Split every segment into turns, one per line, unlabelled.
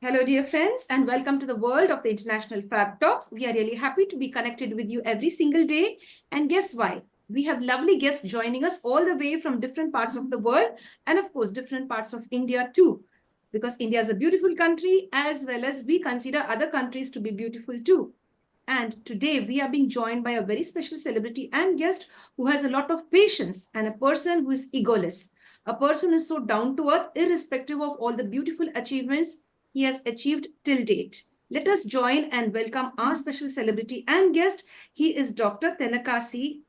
Hello, dear friends, and welcome to the world of the International Fabtalks. We are really happy to be connected with you every single day. And guess why? We have lovely guests joining us all the way from different parts of the world and, of course, different parts of India too. Because India is a beautiful country, as well as we consider other countries to be beautiful too. And today we are being joined by a very special celebrity and guest who has a lot of patience and a person who is egoless. A person who is so down to earth, irrespective of all the beautiful achievements he has achieved till date. Let us join and welcome our special celebrity and guest. He is Dr. Tenakasi.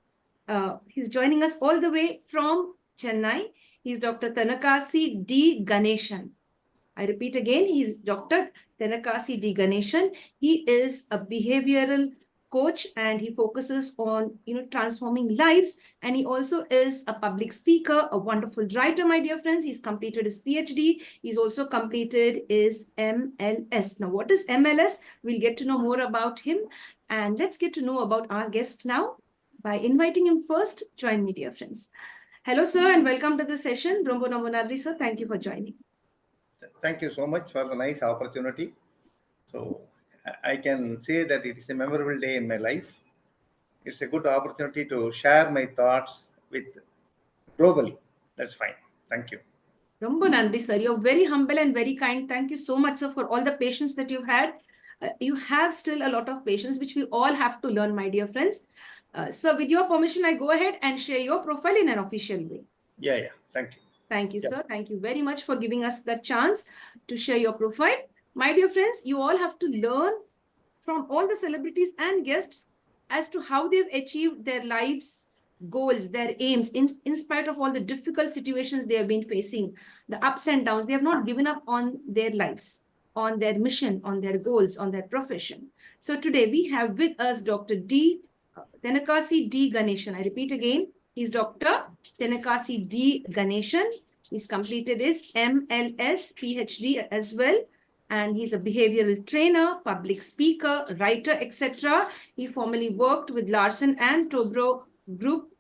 He's joining us all the way from Chennai. He's Dr. Tenakasi D. Ganesan. I repeat again, he's Dr. Tenakasi D. Ganesan. He is a behavioral coach and he focuses on transforming lives, and he also is a public speaker, a wonderful writer, my dear friends. He's completed his PhD. He's also completed his MLS. Now, what is MLS? We'll get to know more about him, and let's get to know about our guest now by inviting him first. Join me, dear friends. Hello, sir, and welcome to the session. Rombo Namonadri, sir. Thank you for joining.
Thank you so much for the nice opportunity. So I can say that it is a memorable day in my life. It's a good opportunity to share my thoughts with globally. That's fine. Thank you.
Rombo Nandri, sir. You're very humble and very kind. Thank you so much, sir, for all the patience that you've had. You have still a lot of patience, which we all have to learn, my dear friends. So with your permission, I go ahead and share your profile in an official way.
Yeah. Thank you.
Thank you, sir. Thank you very much for giving us the chance to share your profile. My dear friends, you all have to learn from all the celebrities and guests as to how they've achieved their lives' goals, their aims, in spite of all the difficult situations they have been facing, the ups and downs. They have not given up on their lives, on their mission, on their goals, on their profession. So today we have with us Dr. Tenakasi D. Ganesan. I repeat again, he's Dr. Tenakasi D. Ganesan. He's completed his MLS, PhD as well. And he's a behavioral trainer, public speaker, writer, etc. He formerly worked with Larsen and Toubro Group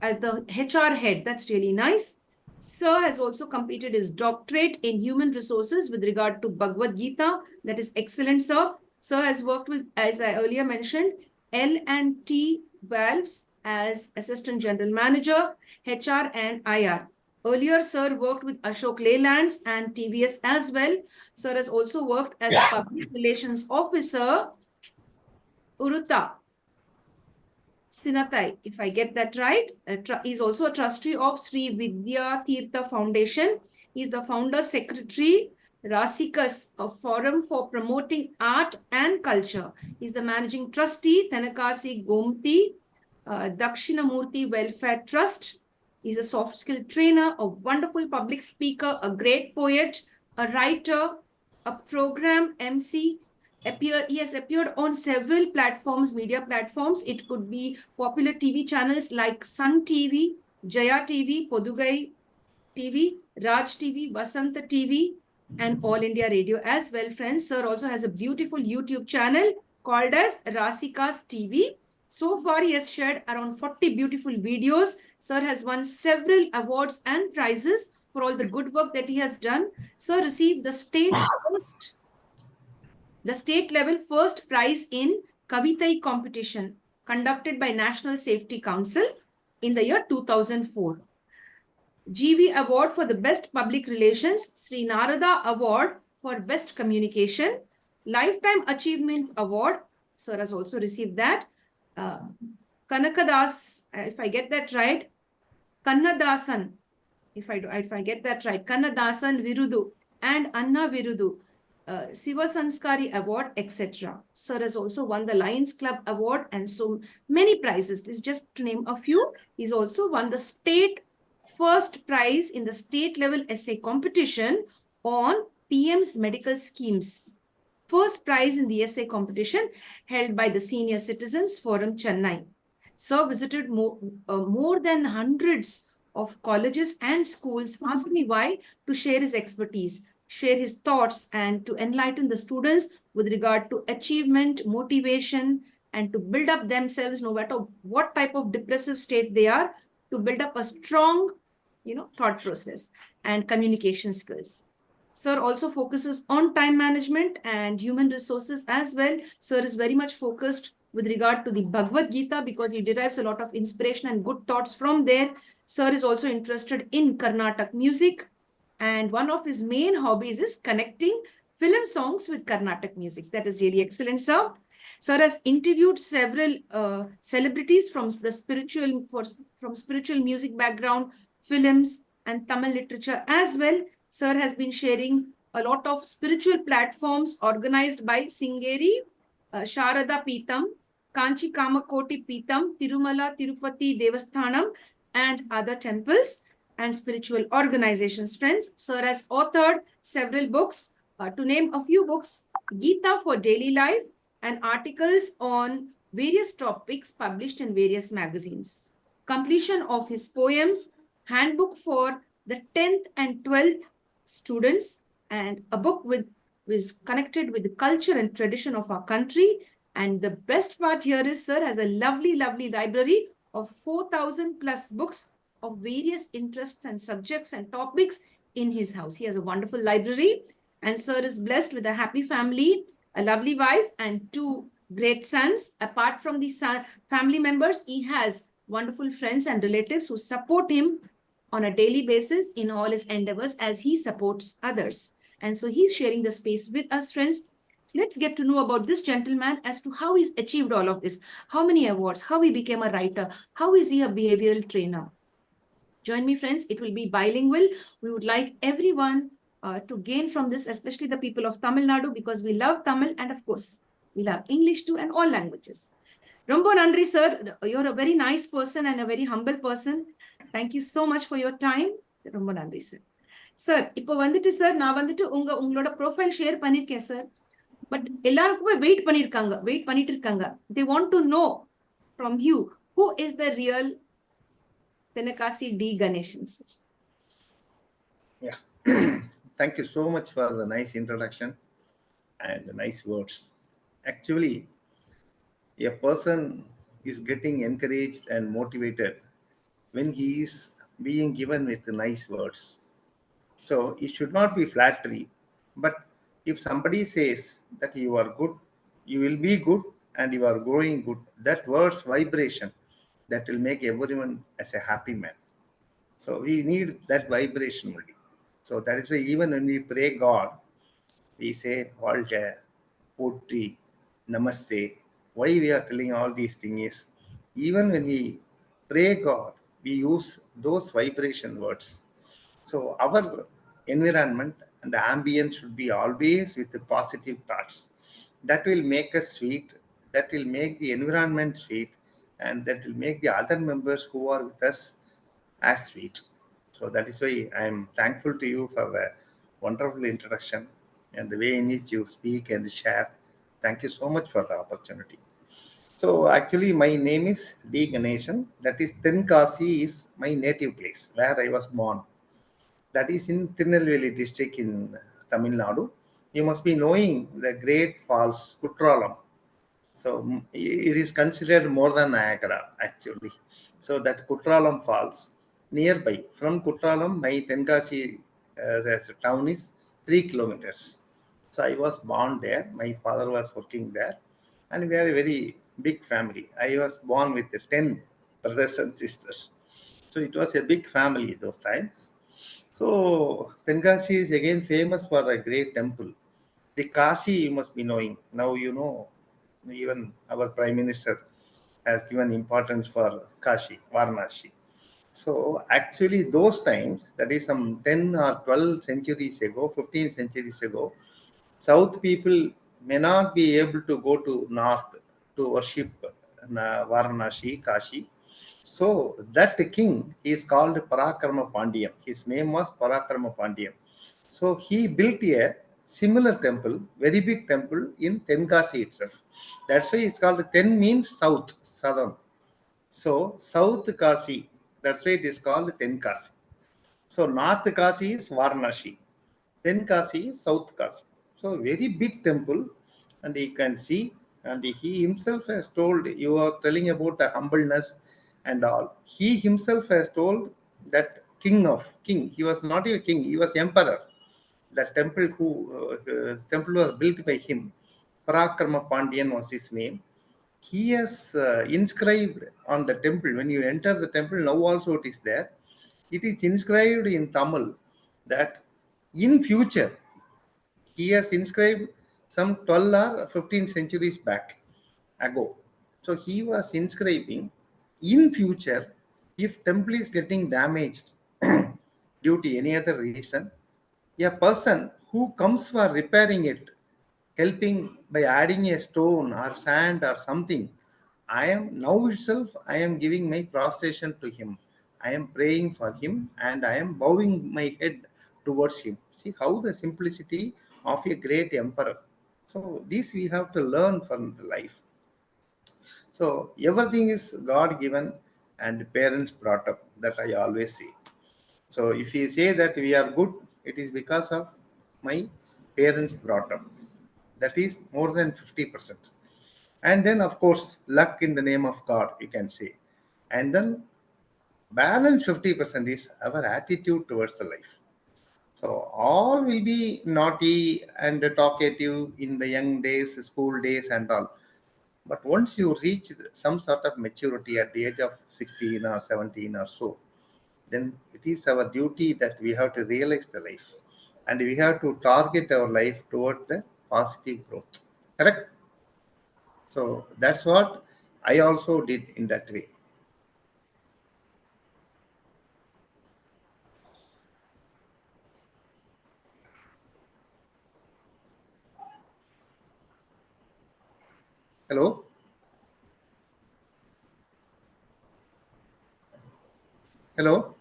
as the HR head. That's really nice. Sir has also completed his doctorate in human resources with regard to Bhagavad Gita. That is excellent, sir. Sir has worked with, as I earlier mentioned, L&T Valves as Assistant General Manager, HR and IR. Earlier, sir worked with Ashok Leylands and TVS as well. Sir has also worked as a public relations officer, Uruta Sinatai, if I get that right. He's also a trustee of Sri Vidya Tirtha Foundation. He's the founder secretary, Rasikas, a forum for promoting art and culture. He's the managing trustee, Tenakasi Gomti, Dakshinamurti Welfare Trust. He's a soft skill trainer, a wonderful public speaker, a great poet, a writer, a program MC. He has appeared on several platforms, media platforms. It could be popular TV channels like Sun TV, Jaya TV, Podugai TV, Raj TV, Vasanta TV, and All India Radio as well, friends. Sir also has a beautiful YouTube channel called as Rasikas TV. So far, he has shared around 40 beautiful videos. Sir has won several awards and prizes for all the good work that he has done. Sir received the state level first prize in Kavitai competition conducted by National Safety Council in the year 2004. GV Award for the Best Public Relations, Sri Narada Award for Best Communication, Lifetime Achievement Award, sir has also received that. Kanakadas, if I get that right, Kannadasan, if I get that right, Kannadasan Virudu and Anna Virudu, Siva Sanskari Award, etc. Sir has also won the Lions Club Award and so many prizes. This is just to name a few. He's also won the state first prize in the state level essay competition on PM's medical schemes. First prize in the essay competition held by the Senior Citizens Forum, Chennai. Sir visited more than hundreds of colleges and schools. Asked me why, to share his expertise, share his thoughts, and to enlighten the students with regard to achievement, motivation, and to build up themselves no matter what type of depressive state they are, to build up a strong, thought process and communication skills. Sir also focuses on time management and human resources as well. Sir is very much focused with regard to the Bhagavad Gita because he derives a lot of inspiration and good thoughts from there. Sir is also interested in Carnatic music, and one of his main hobbies is connecting film songs with Carnatic music. That is really excellent, sir. Sir has interviewed several celebrities from spiritual music background, films, and Tamil literature as well. Sir has been sharing a lot of spiritual platforms organized by Singeri, Sharada Peetham, Kanchi Kamakoti Peetham, Tirumala Tirupati Devasthanam, and other temples and spiritual organizations. Friends, Sir has authored several books. To name a few books, Gita for Daily Life, and articles on various topics published in various magazines. Completion of his poems, handbook for the 10th and 12th students, and a book with is connected with the culture and tradition of our country. And the best part here is Sir has a lovely, lovely library of 4,000 plus books of various interests and subjects and topics in his house. He has a wonderful library, and Sir is blessed with a happy family, a lovely wife, and two great sons. Apart from the family members, he has wonderful friends and relatives who support him on a daily basis in all his endeavors as he supports others. And so he's sharing the space with us, friends. Let's get to know about this gentleman as to how he's achieved all of this, how many awards, how he became a writer, how is he a behavioral trainer. Join me, friends. It will be bilingual. We would like everyone to gain from this, especially the people of Tamil Nadu, because we love Tamil and, of course, we love English too and all languages. Rombo Nandri, sir. You're a very nice person and a very humble person. Thank you so much for your time. Rombo Nandri, sir. Sir இப்போ வந்துட்டு sir நான் வந்துட்டு உங்களோட profile share பண்ணிருக்கேன் sir. But எல்லாருக்குமே wait பண்ணிட்டு இருக்காங்க. They want to know from you who is the real Tenakasi D Ganesan, sir.
Yeah. Thank you so much for the nice introduction and the nice words. Actually, a person is getting encouraged and motivated when he is being given with nice words. So it should not be flattery, but if somebody says that you are good, you will be good and you are growing good, that word's vibration, that will make everyone as a happy man. So we need that vibration only. So that is why even when we pray God, we say Valga, Potri, Namaste. Why we are telling all these things is, even when we pray God, we use those vibration words. So our environment and the ambience should be always with the positive thoughts. That will make us sweet, that will make the environment sweet, and that will make the other members who are with us as sweet. So that is why I am thankful to you for the wonderful introduction and the way in which you speak and share. Thank you so much for the opportunity. So actually my name is D. Ganesan. That is Tenakasi is my native place where I was born. That is in Tirunelveli district in Tamil Nadu. You must be knowing the great falls, Kutralam. So it is considered more than Niagara actually. So that Kutralam Falls nearby. From Kutralam, my Tenakasi town is 3 kilometers. So I was born there. My father was working there, and we are a very big family. I was born with 10 brothers and sisters. So it was a big family those times. So Tenakasi is again famous for a great temple. The Kashi you must be knowing. Now you know, even our Prime Minister has given importance for Kashi, Varanasi. So actually those times, that is some 10 or 12 centuries ago, 15 centuries ago, South people may not be able to go to North to worship Varanasi, Kashi. So that king is called Parakrama Pandyam. His name was Parakrama Pandyam. So he built a similar temple, very big temple in Tenakasi itself. That's why it's called Ten means south, southern. So South Kasi, that's why it is called Tenakasi. So North Kasi is Varanasi. Tenakasi is South Kasi. So very big temple, and you can see, and he himself has told, you are telling about the humbleness and all. He himself has told that king, he was not a king, he was emperor. The temple was built by him. Parakrama Pandian was his name. He has inscribed on the temple. When you enter the temple, now also it is there. It is inscribed in Tamil that in future, he has inscribed some 12 or 15 centuries back ago. So he was inscribing in future, if temple is getting damaged due to any other reason, a person who comes for repairing it, helping by adding a stone or sand or something, I am now itself, I am giving my prostration to him. I am praying for him and I am bowing my head towards him. See how the simplicity of a great emperor. So this we have to learn from the life. So everything is God given and parents brought up. That I always say. So if you say that we are good, it is because of my parents brought up. That is more than 50%. And then of course luck in the name of God, you can say. And then balance 50% is our attitude towards the life. So all will be naughty and talkative in the young days, school days and all. But once you reach some sort of maturity at the age of 16 or 17 or so, then it is our duty that we have to realize the life and we have to target our life toward the positive growth. Correct? So that's what I also did in that way. Hello? Hello?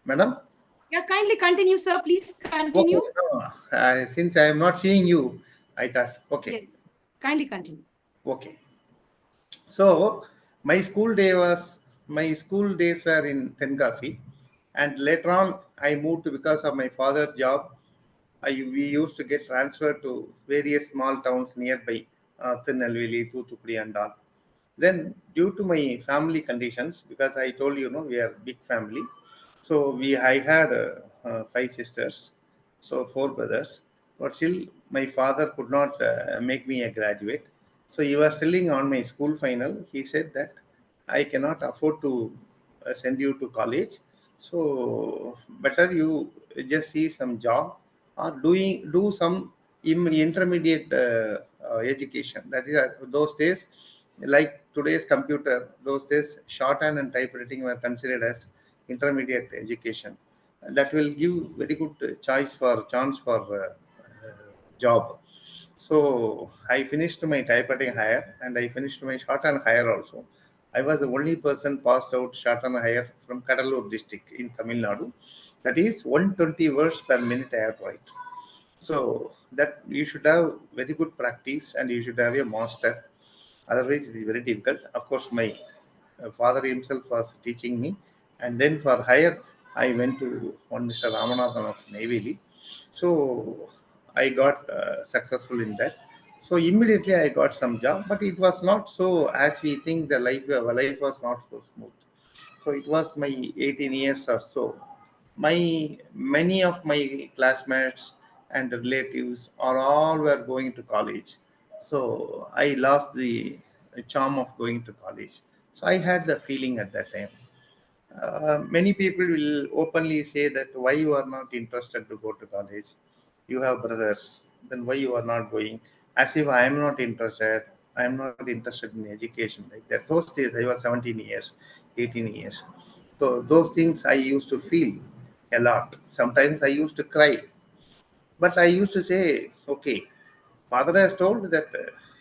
Madam?
Yeah, kindly continue, sir. Please continue.
Okay. No, since I am not seeing you, I thought, okay.
Yes, kindly continue.
Okay. So my school days were in Tenakasi, and later on I moved because of my father's job. We used to get transferred to various small towns nearby, Tirunelveli, Thoothukudi, and all. Then, due to my family conditions, because I told you, we are big family, so I had five sisters, so four brothers, but still my father could not make me a graduate. So he was telling on my school final, he said that I cannot afford to send you to college, so better you just see some job or do some intermediate education. That is, those days, like today's computer, those days shorthand and typewriting were considered as intermediate education. That will give very good chance for job. So I finished my typewriting higher and I finished my shorthand higher also. I was the only person passed out shorthand higher from Kadalur district in Tamil Nadu. That is 120 words per minute I have to write. So that you should have very good practice and you should have a master. Otherwise, it is very difficult. Of course, my father himself was teaching me. And then for higher, I went to one Mr. Ramanathan of Neyveli. So I got successful in that. So immediately I got some job, but it was not so as we think the life was not so smooth. So it was my 18 years or so. Many of my classmates and relatives are all were going to college. So I lost the charm of going to college. So I had the feeling at that time. Many people will openly say that why you are not interested to go to college. You have brothers, then why you are not going? As if I am not interested. I am not interested in education like that. Those days I was 17 years, 18 years. So those things I used to feel a lot. Sometimes I used to cry, but I used to say, okay, father has told that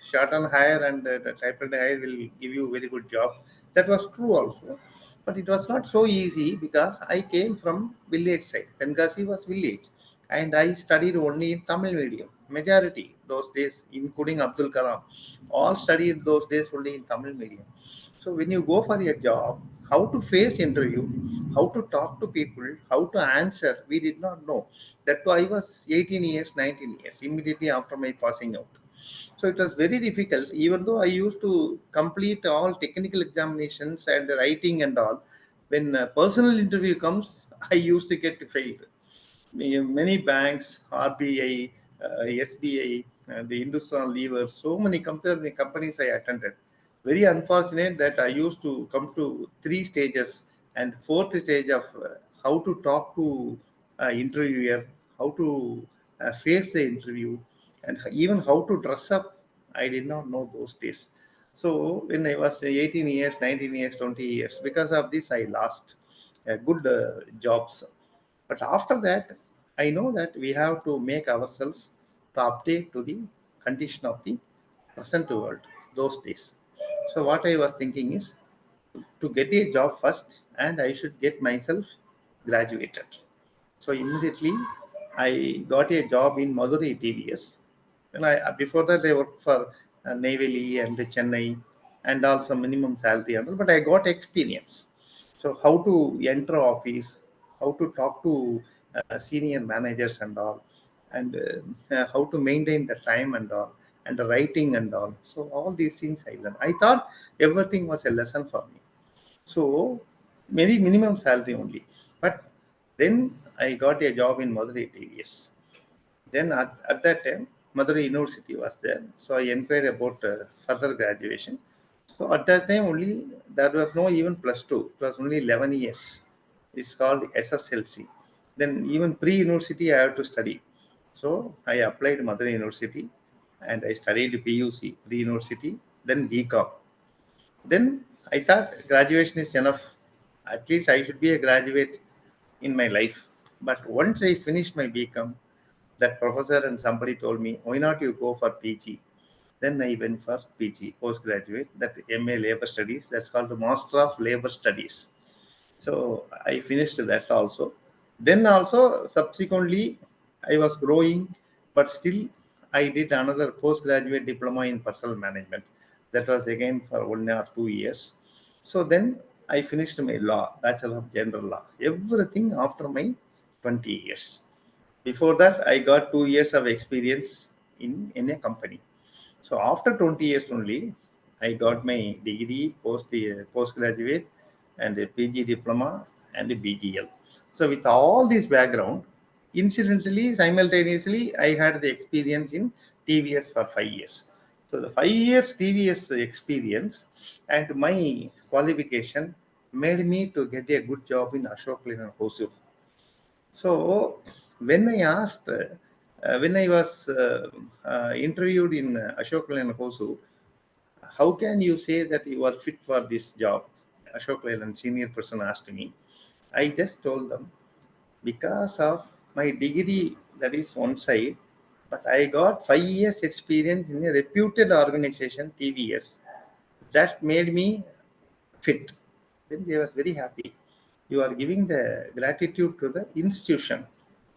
short and higher and the typewriter higher will give you very good job. That was true also, but it was not so easy because I came from village side. Tenakasi was village, and I studied only in Tamil medium. Majority those days, including Abdul Kalam, all studied those days only in Tamil medium. So when you go for a job, how to face interview, how to talk to people, how to answer, we did not know. That too, I was 18 years, 19 years, immediately after my passing out. So it was very difficult, even though I used to complete all technical examinations and writing and all. When a personal interview comes, I used to get failed. Many banks, RBI, SBI, the Hindustan Lever, so many companies I attended. Very unfortunate that I used to come to three stages, and fourth stage of how to talk to interviewer, how to face the interview, and even how to dress up. I did not know those days. So when I was 18 years, 19 years, 20 years, because of this, I lost good jobs. But after that, I know that we have to make ourselves to update to the condition of the present world those days. So what I was thinking is to get a job first, and I should get myself graduated. So immediately I got a job in Madurai TVS. And I before that I worked for Neyveli and Chennai and also minimum salary and all, but I got experience. So how to enter office, how to talk to senior managers and all, and how to maintain the time and all, and the writing and all. So all these things I learned. I thought everything was a lesson for me. So maybe minimum salary only. But then I got a job in Madurai TVS. Then at that time, Madurai University was there. So I inquired about further graduation. So at that time only, there was no even plus two. It was only 11 years. It's called SSLC. Then even pre-university I have to study. So I applied Madurai University and I studied PUC, pre-university, then BCom. Then I thought graduation is enough. At least I should be a graduate in my life. But once I finished my BCom, that professor and somebody told me, why not you go for PG? Then I went for PG, postgraduate, that MA Labor Studies, that's called the Master of Labor Studies. So I finished that also. Then also subsequently I was growing, but still I did another postgraduate diploma in personal management. That was again for 1 or 2 years. So then I finished my law, Bachelor of General Law. Everything after my 20 years. Before that, I got 2 years of experience in a company. So after 20 years only, I got my degree, postgraduate, and a PG diploma and a BGL. So with all this background, incidentally, simultaneously, I had the experience in TVS for 5 years. So the 5 years TVS experience and my qualification made me to get a good job in Ashok Leyland Hosur. So when I asked, when I was interviewed in Ashok Leyland Hosu, how can you say that you are fit for this job? Ashok Leyland senior person asked me. I just told them because of my degree that is one side, but I got 5 years experience in a reputed organization, TVS. That made me fit. Then they was very happy. You are giving the gratitude to the institution.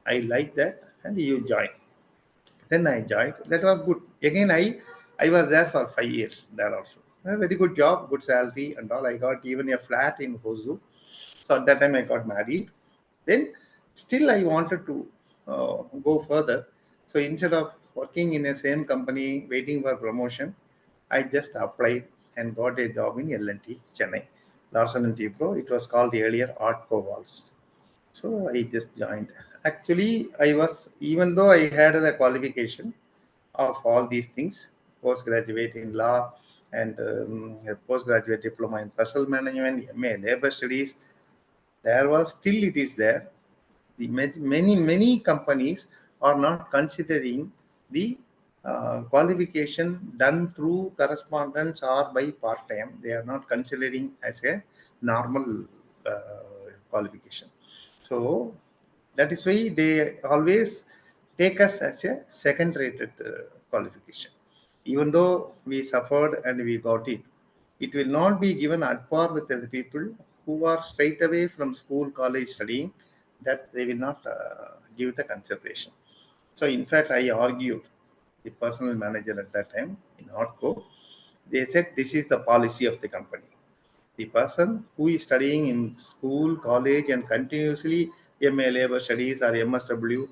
I like that, and you join. Then I joined. That was good. Again, I was there for 5 years there also. A very good job, good salary, and all. I got even a flat in Hosu. So at that time I got married. Then still I wanted to go further. So instead of working in the same company, waiting for promotion, I just applied and got a job in L&T, Chennai. Larsen and Tubro. It was called earlier Art Covals. So I just joined. Actually, I was, even though I had the qualification of all these things, postgraduate in law and a postgraduate diploma in personal management, MA labor studies, there was still it is there. The many companies are not considering the qualification done through correspondence or by part time. They are not considering as a normal qualification. So that is why they always take us as a second rated qualification. Even though we suffered and we got it, it will not be given at par with the people who are straight away from school, college studying, that they will not give the consideration. So, in fact, I argued the personal manager at that time in Hotco. They said this is the policy of the company. The person who is studying in school, college, and continuously MA labor studies or MSW,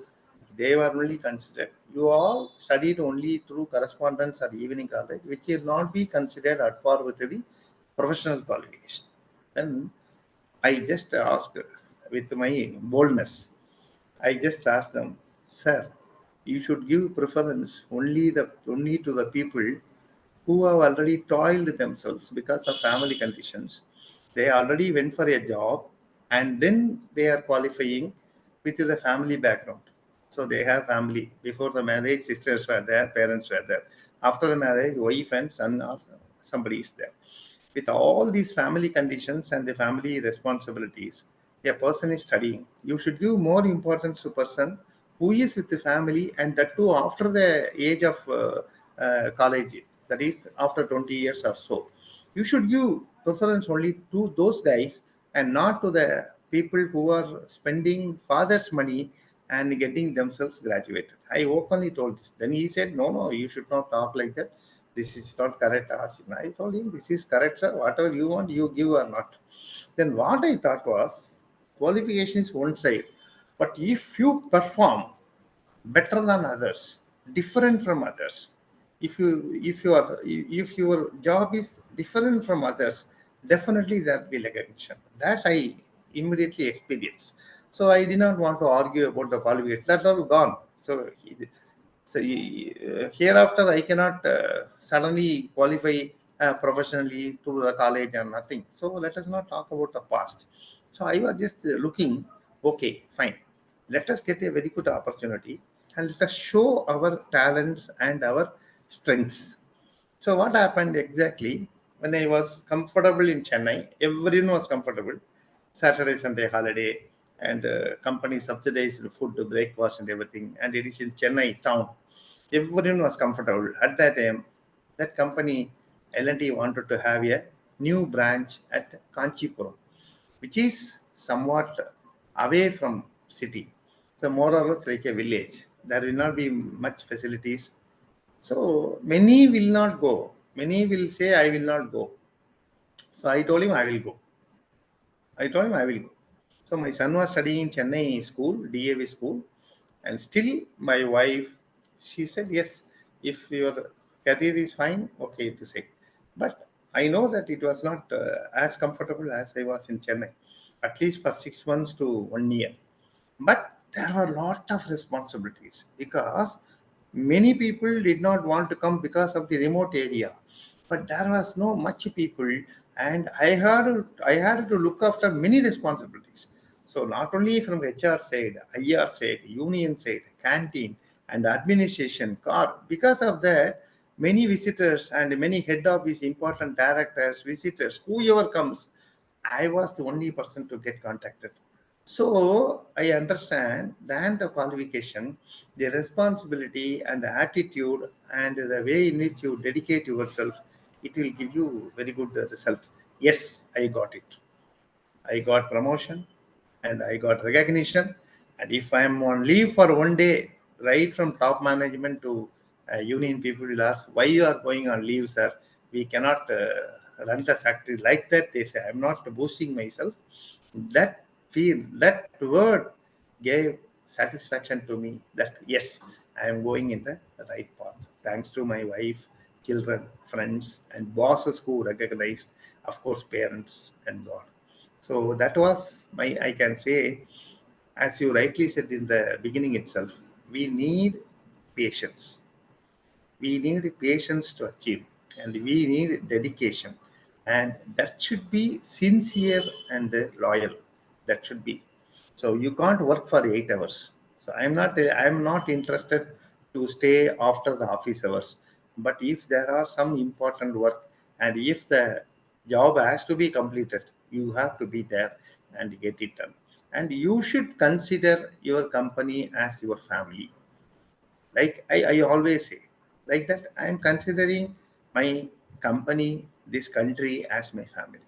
they were only considered. You all studied only through correspondence or evening college, which will not be considered at par with the professional qualification. Then I just asked with my boldness, I just asked them, sir, you should give preference only to the people who have already toiled themselves because of family conditions. They already went for a job and then they are qualifying with the family background. So they have family. Before the marriage, sisters were there, parents were there. After the marriage, wife and son or somebody is there. With all these family conditions and the family responsibilities, a person is studying. You should give more importance to person who is with the family, and that too after the age of college, that is after 20 years or so. You should give preference only to those guys and not to the people who are spending father's money and getting themselves graduated. I openly told this. Then he said, no, no, you should not talk like that. This is not correct, Asim. I told him, this is correct, sir. Whatever you want, you give or not. Then what I thought was, qualification is one side. But if you perform better than others, different from others, if your job is different from others, definitely there will be recognition. That I immediately experienced. So I did not want to argue about the qualification. That's all gone. So hereafter, I cannot suddenly qualify professionally to the college or nothing. So let us not talk about the past. So I was just looking, okay, fine. Let us get a very good opportunity and let us show our talents and our strengths. So what happened exactly when I was comfortable in Chennai, everyone was comfortable. Saturday, Sunday holiday, and company subsidized food, breakfast, and everything. And it is in Chennai town. Everyone was comfortable. At that time, that company L&T wanted to have a new branch at Kanchipuram, which is somewhat away from city. So more or less like a village. There will not be much facilities. So many will not go. Many will say, I will not go. So I told him, I will go. I told him I will go. So my son was studying in Chennai school, DAV school, and still my wife, she said, yes, if your career is fine, okay to say. But I know that it was not as comfortable as I was in Chennai, at least for 6 months to 1 year. But there were a lot of responsibilities because many people did not want to come because of the remote area. But there was no much people, and I had to look after many responsibilities. So not only from HR side, IR side, union side, canteen, and administration, car. Because of that, many visitors and many head office important directors, visitors, whoever comes, I was the only person to get contacted. So I understand then the qualification, the responsibility and the attitude and the way in which you dedicate yourself, it will give you very good result. Yes, I got it. I got promotion and I got recognition. And if I am on leave for 1 day, right from top management to union people will ask, why you are going on leave, sir? We cannot run the factory like that. They say, I'm not boosting myself. That word gave satisfaction to me that yes, I am going in the right path. Thanks to my wife, children, friends, and bosses who recognized, of course, parents and God. So that was my, I can say, as you rightly said in the beginning itself, we need patience. We need patience to achieve, and we need dedication. And that should be sincere and loyal. That should be. So you can't work for 8 hours. So I'm not interested to stay after the office hours. But if there are some important work and if the job has to be completed, you have to be there and get it done. And you should consider your company as your family. Like I always say, like that, I am considering my company, this country as my family.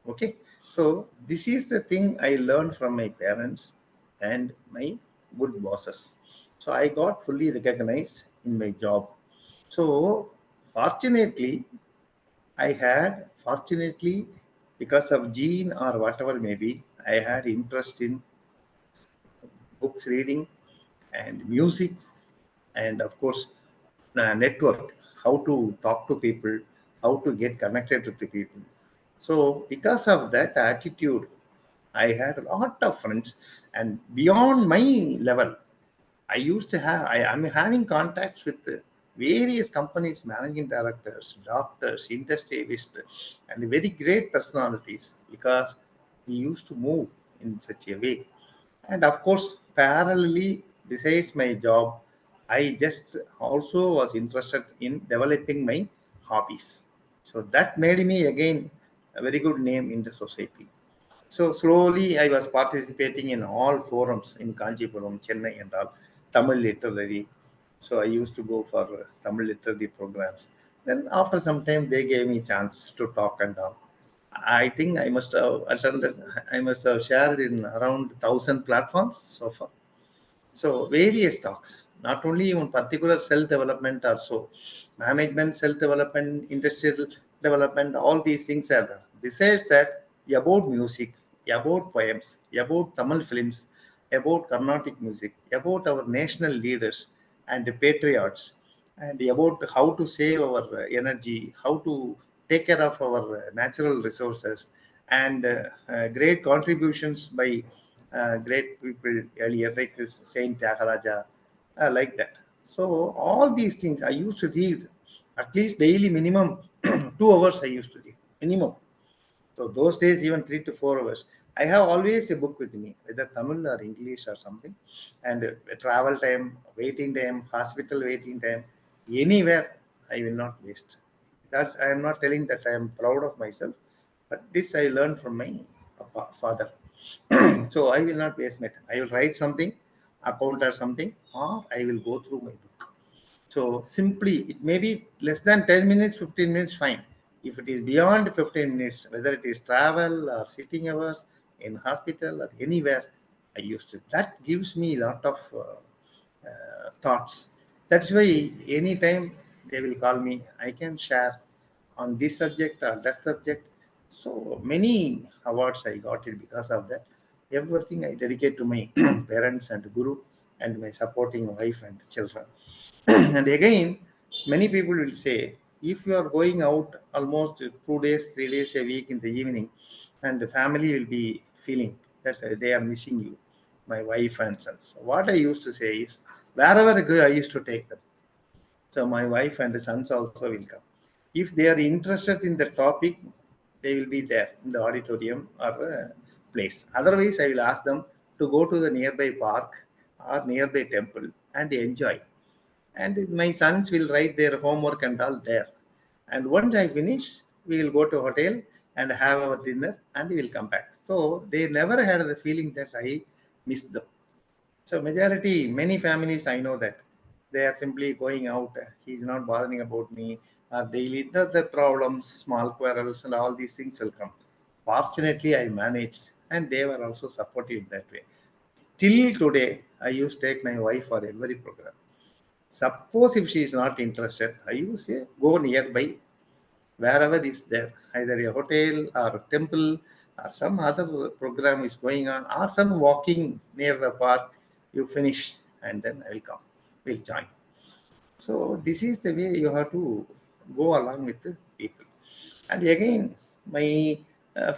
Okay. So this is the thing I learned from my parents and my good bosses. So I got fully recognized in my job. So fortunately, fortunately, because of gene or whatever maybe, I had interest in books reading and music, and of course, network, how to talk to people, how to get connected with the people. So, because of that attitude, I had a lot of friends, and beyond my level, I used to have, I'm having contacts with various companies, managing directors, doctors, industrialists, and very great personalities because we used to move in such a way. And of course, parallelly, besides my job, I just also was interested in developing my hobbies. So that made me again a very good name in the society. So slowly I was participating in all forums in Kanchipuram, Chennai and all, Tamil literary. So I used to go for Tamil literary programs. Then after some time they gave me chance to talk and all. I think I must have attended, I must have shared in around 1,000 platforms so far. So various talks, not only on particular self-development or so, management, self-development, industrial development, all these things are there. Besides that, about music, about poems, about Tamil films, about Carnatic music, about our national leaders and patriots, and about how to save our energy, how to take care of our natural resources, and great contributions by great people earlier, like this Saint Tyagaraja, like that. So all these things I used to read at least daily minimum 2 hours I used to read minimum. So those days even 3 to 4 hours. I have always a book with me, whether Tamil or English or something, and travel time, waiting time, hospital waiting time, anywhere I will not waste. That I am not telling that I am proud of myself, but this I learned from my father. So I will not waste my time. I will write something, account or something, or I will go through my book. So simply, it may be less than 10 minutes, 15 minutes, fine. If it is beyond 15 minutes, whether it is travel or sitting hours in hospital or anywhere, I used to. That gives me a lot of thoughts. That's why anytime they will call me, I can share on this subject or that subject. So many awards I got it because of that. Everything I dedicate to my parents and guru and my supporting wife and children. And again, many people will say, if you are going out almost 2 days, 3 days a week in the evening, and the family will be feeling that they are missing you, my wife and sons. So what I used to say is, wherever I go, I used to take them. So my wife and the sons also will come. If they are interested in the topic, they will be there in the auditorium or the place. Otherwise, I will ask them to go to the nearby park or nearby temple and enjoy. And my sons will write their homework and all there. And once I finish, we will go to hotel and have our dinner and we will come back. So they never had the feeling that I missed them. So majority, many families I know that they are simply going out. He's not bothering about me. Daily the problems, small quarrels, and all these things will come. Fortunately, I managed, and they were also supportive that way. Till today, I used to take my wife for every program. Suppose if she is not interested, I use say go nearby, wherever is there, either a hotel or a temple or some other program is going on, or some walking near the park. You finish and then I will come. We'll join. So this is the way you have to go along with the people. And again, my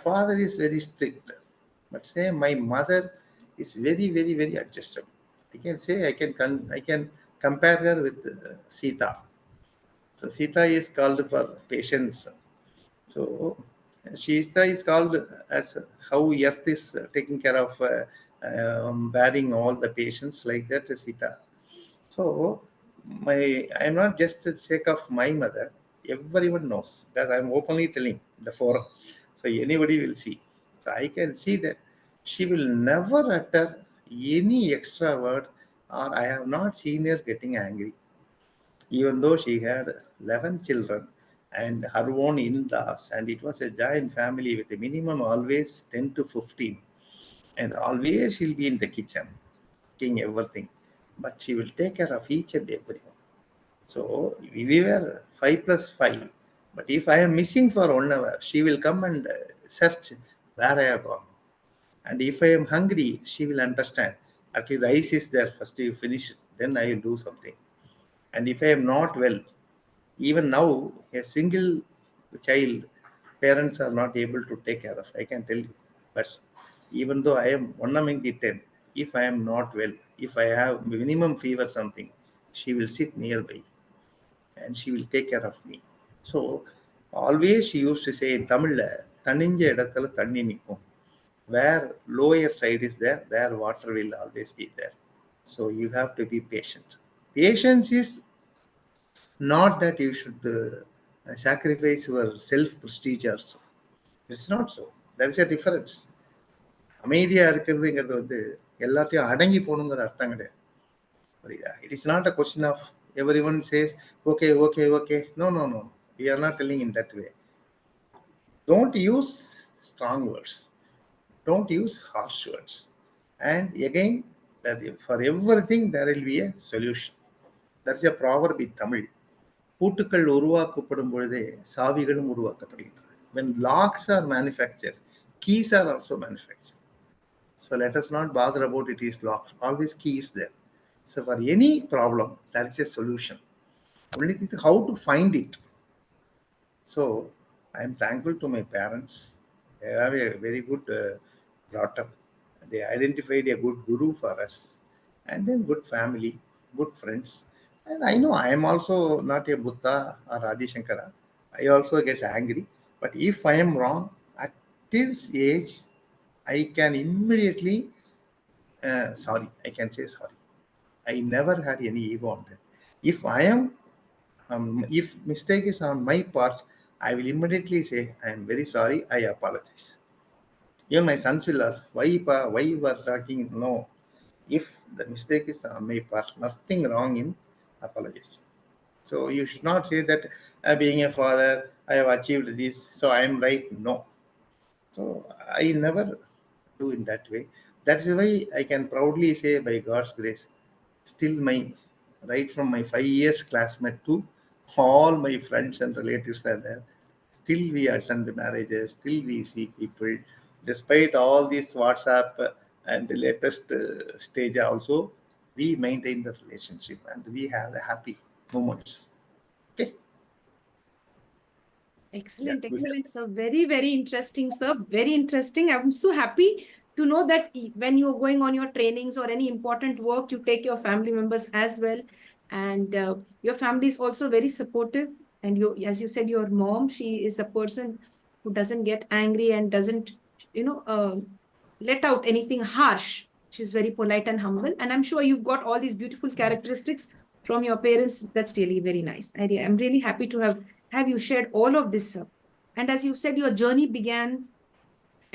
father is very strict, but say my mother is very, very, very adjustable. I can say I can compare her with Sita. So Sita is called for patience. So Sita is called as how Earth is taking care of bearing all the patients like that Sita. So I'm not just the sake of my mother. Everyone knows that I'm openly telling the forum. So anybody will see. So I can see that she will never utter any extra word, or I have not seen her getting angry. Even though she had 11 children and her own in-laws, and it was a giant family with a minimum always 10 to 15, and always she'll be in the kitchen, cooking everything. But she will take care of each and everyone. So we were 5 plus 5. But if I am missing for 1 hour, she will come and search where I have gone. And if I am hungry, she will understand. At least the ice is there. First you finish it, then I will do something. And if I am not well, even now, a single child, parents are not able to take care of. I can tell you. But even though I am one among the 10, if I am not well, if I have minimum fever something, she will sit nearby and she will take care of me. So always she used to say in Tamil, தனிஞ்ச இடத்துல தண்ணி நிற்கும். Where lower side is there, there water will always be there. So you have to be patient. Patience is not that you should sacrifice your self prestige also. It's not so. There is a difference. அமைதியா இருக்கிறதுங்கிறது வந்து எல்லாத்தையும் அடங்கி போகணுங்கிற அர்த்தம் கிடையாது. It is not a question of everyone says, okay, okay, okay. No, no, no. We are not telling in that way. Don't use strong words. Don't use harsh words. And again, that for everything there will be a solution. That's a proverb in Tamil. பூட்டுக்கள் உருவாக்கப்படும் பொழுதே சாவிகளும் உருவாக்கப்படுகின்றன. When locks are manufactured, keys are also manufactured. So let us not bother about it is locked. Always key is there. So for any problem, there is a solution. Only thing is how to find it. So I am thankful to my parents. They have a very good brought up. They identified a good guru for us, and then good family, good friends. And I know I am also not a Buddha or Adi Shankara. I also get angry. But if I am wrong, at this age, I can immediately sorry. I can say sorry. I never had any ego on that. If I am, if mistake is on my part, I will immediately say, I am very sorry. I apologize. Even my sons will ask, why you are talking? No. If the mistake is on my part, nothing wrong in apologies. So you should not say that being a father, I have achieved this, so I am right. No. So I never do in that way. That's why I can proudly say, by God's grace, still my right from my 5 years classmate to all my friends and relatives are there. Still we attend the marriages, still we see people, despite all this WhatsApp and the latest stage also, we maintain the relationship and we have the happy moments. Okay.
Excellent,
Good.
excellent, sir. Very, very interesting, sir. Very interesting. I'm so happy to know that when you're going on your trainings or any important work, you take your family members as well. And your family is also very supportive. And you, as you said, your mom, she is a person who doesn't get angry and doesn't, you know, let out anything harsh. She's very polite and humble. And I'm sure you've got all these beautiful characteristics from your parents. That's really very nice. I'm really happy to have you shared all of this, sir. And as you said, your journey began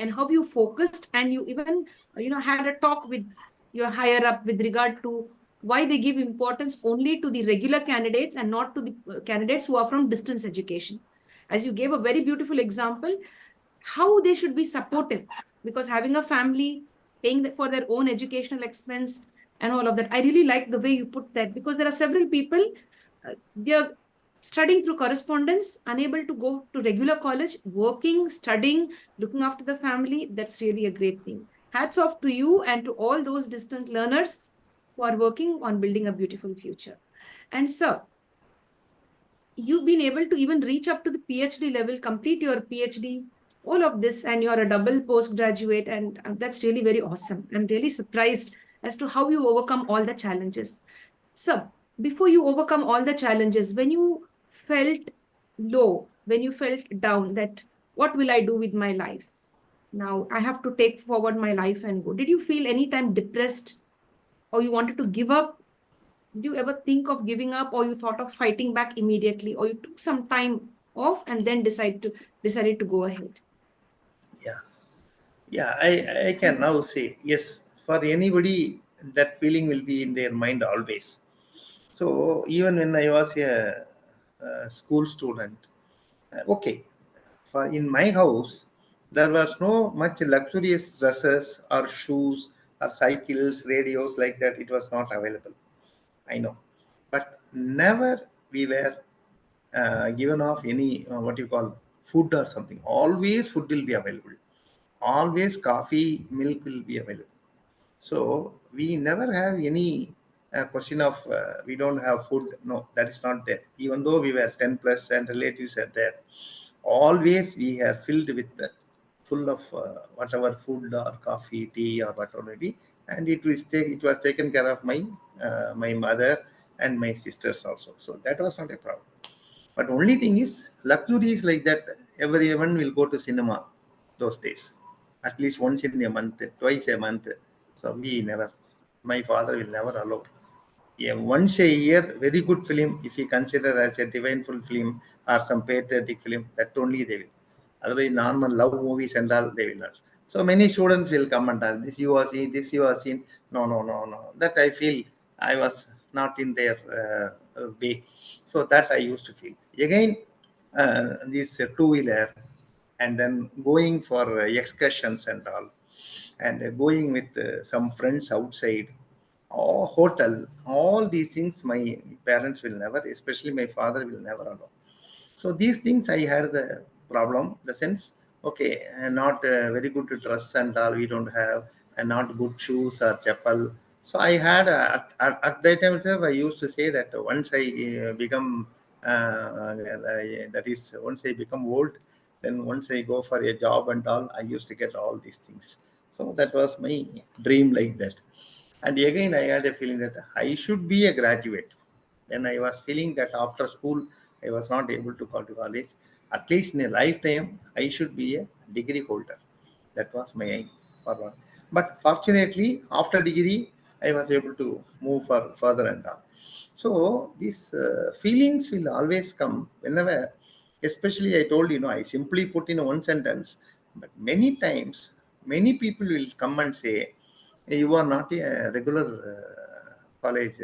and how you focused, and you even had a talk with your higher up with regard to why they give importance only to the regular candidates and not to the candidates who are from distance education. As you gave a very beautiful example, how they should be supportive, because having a family, paying for their own educational expense and all of that. I really like the way you put that, because there are several people, they are studying through correspondence, unable to go to regular college, working, studying, looking after the family. That's really a great thing. Hats off to you and to all those distant learners who are working on building a beautiful future. And sir, you've been able to even reach up to the PhD level, complete your PhD, all of this, and you're a double postgraduate, and that's really very awesome. I'm really surprised as to how you overcome all the challenges. So, before you overcome all the challenges, when you felt low, when you felt down, that what will I do with my life? Now I have to take forward my life and go. Did you feel any time depressed, or you wanted to give up? Did you ever think of giving up, or you thought of fighting back immediately, or you took some time off and then decided to go ahead?
Yeah. Yeah. I can now say, yes, for anybody, that feeling will be in their mind always. So even when I was a school student, okay, in my house, there was no much luxurious dresses or shoes or cycles, radios like that. It was not available. I know, but never we were given off any what you call food or something. Always food will be available. Always coffee, milk will be available. So we never have any question of we don't have food. No, that is not there. Even though we were 10 plus and relatives are there, always we are filled with full of whatever food or coffee, tea or whatever may be, and it was taken care of my mother and my sisters also. So that was not a problem. But only thing is, luxury is like that. Everyone will go to cinema those days, at least once in a month, twice a month. So we never. My father will never allow. Yeah, once a year, very good film, if he consider as a divine film or some patriotic film, that only they will. Otherwise, normal love movies and all, they will not. So many students will come and ask, this you have seen, this you have seen. No, no, no, no. That I feel I was not in their way. So that I used to feel. Again, this two-wheeler and then going for excursions and all, and going with some friends outside or hotel, all these things my parents will never, especially my father will never allow. So these things I had the problem, the sense, okay, not very good dress and all we don't have, and not good shoes or chapel. So I had at that time itself, I used to say that once I become that is once I become old, then once I go for a job and all, I used to get all these things. So that was my dream like that. And again, I had a feeling that I should be a graduate. Then I was feeling that after school, I was not able to go to college. At least in a lifetime, I should be a degree holder. That was my aim for one. But fortunately, after degree, I was able to move for further and all. So these feelings will always come whenever, especially I told I simply put in one sentence, but many times, many people will come and say, you are not a regular college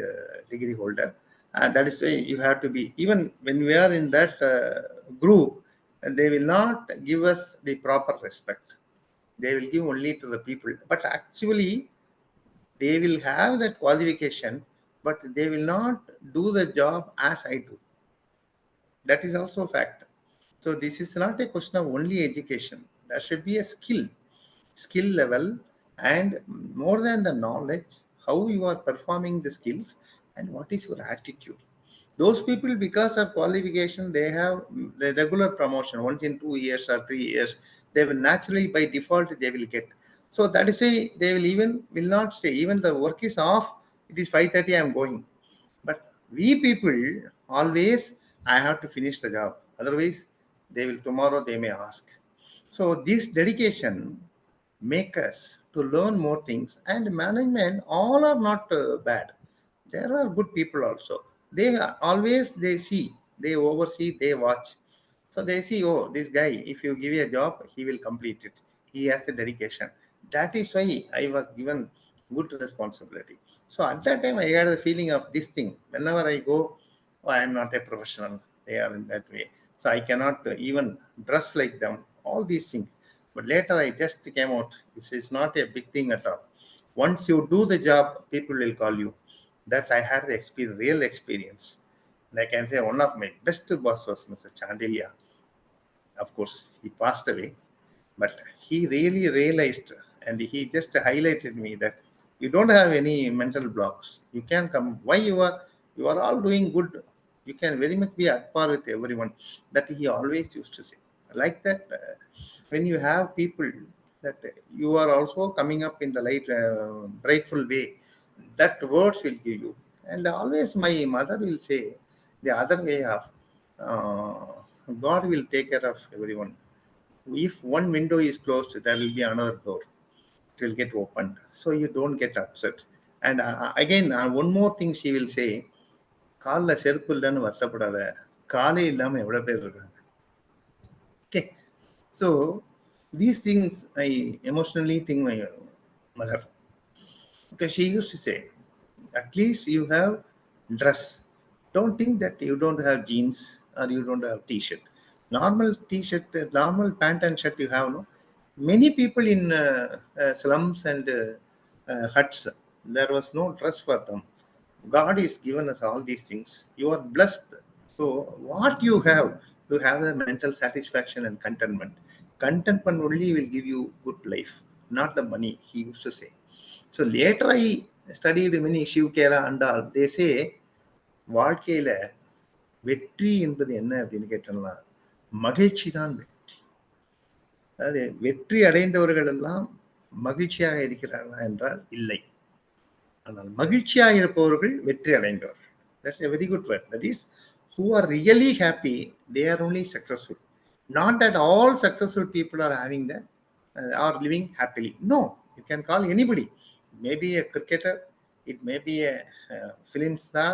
degree holder. And that is why you have to be, even when we are in that group, they will not give us the proper respect. They will give only to the people. But actually, they will have that qualification, but they will not do the job as I do. That is also a fact. So this is not a question of only education. There should be a skill level, and more than the knowledge, how you are performing the skills and what is your attitude. Those people, because of qualification, they have the regular promotion once in 2 years or 3 years. They will naturally, by default, they will get. So that is why they will not stay. Even the work is off. It is 5:30. I am going. But we people always, I have to finish the job. Otherwise, they will tomorrow they may ask. So this dedication make us to learn more things. And management, all are not bad. There are good people also. They are always they see, they oversee, they watch. So they see, oh, this guy, if you give a job, he will complete it. He has the dedication. That is why I was given good responsibility. So at that time, I had the feeling of this thing. Whenever I go, oh, I am not a professional. They are in that way. So I cannot even dress like them. All these things. But later, I just came out. This is not a big thing at all. Once you do the job, people will call you. That I had the experience, real experience. Like I can say, one of my best boss was Mr. Chandelia. Of course, he passed away, but he really realized and he just highlighted me that you don't have any mental blocks. You can come. Why you are all doing good. You can very much be at par with everyone. That he always used to say. Like that, when you have people that you are also coming up in the light, rightful way, that words will give you. And always my mother will say the other way of God will take care of everyone. If one window is closed, there will be another door. It will get opened. So you don't get upset. And again, one more thing she will say, காலில் செருப்பு இல்லைன்னு வருத்தப்படாத காலே இல்லாமல் எவ்வளோ பேர் இருக்காங்க. Okay. So these things I emotionally think my mother. Okay, she used to say, at least you have dress. Don't think that you don't have jeans or you don't have t-shirt. Normal t-shirt, normal pant and shirt you have. No, many people in slums and huts, there was no dress for them. God is given us all these things. You are blessed. So what you have the mental satisfaction and contentment. Contentment only will give you good life, not the money. He used to say. So later I studied many Shivkera and all. They say வாழ்க்கையில வெற்றி என்பது என்ன அப்படின்னு கேட்டோம்னா மகிழ்ச்சி தான் வெற்றி. அதாவது வெற்றி அடைந்தவர்கள் எல்லாம் மகிழ்ச்சியாக இருக்கிறார்களா என்றால் இல்லை. ஆனால் மகிழ்ச்சியாக இருப்பவர்கள் வெற்றி அடைந்தவர்கள். That's a very good word. That is, who are really happy, they are only successful. Not that all successful people are having that, are living happily. No, you can call anybody. It may be a cricketer, it may be a film star,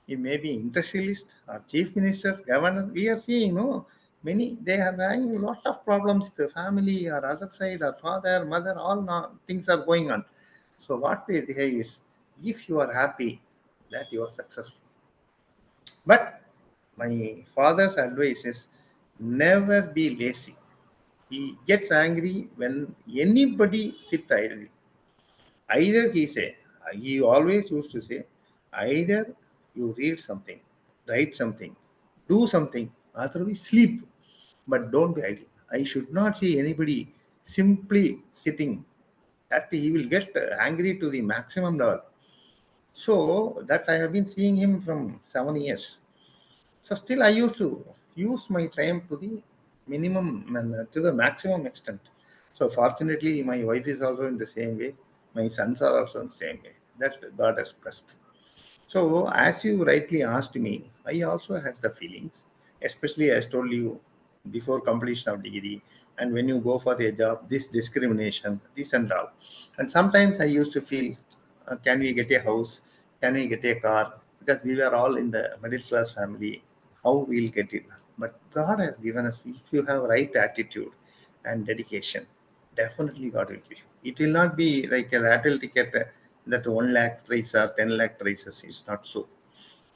it may be industrialist or chief minister, governor. We are seeing, no, many, they are having a lot of problems with the family or other side or father, mother, all things are going on. So what they say is, if you are happy, that you are successful. But my father's advice is never be lazy. He gets angry when anybody sit idly. Either he always used to say, either you read something, write something, do something, otherwise sleep, but don't be idle. I should not see anybody simply sitting. That he will get angry to the maximum level. So that I have been seeing him from 7 years. So still I used to use my time to the minimum and to the maximum extent. So fortunately, my wife is also in the same way. My sons are also in the same way. That God has blessed. So as you rightly asked me, I also had the feelings, especially as told you before completion of degree, and when you go for a job, this discrimination, this and all. And sometimes I used to feel, can we get a house? Can we get a car? Because we were all in the middle class family, how we'll get it? But God has given us, if you have right attitude and dedication, definitely God will give you. It will not be like a lottery ticket that 1 lakh price or 10 lakh prices. It's not so.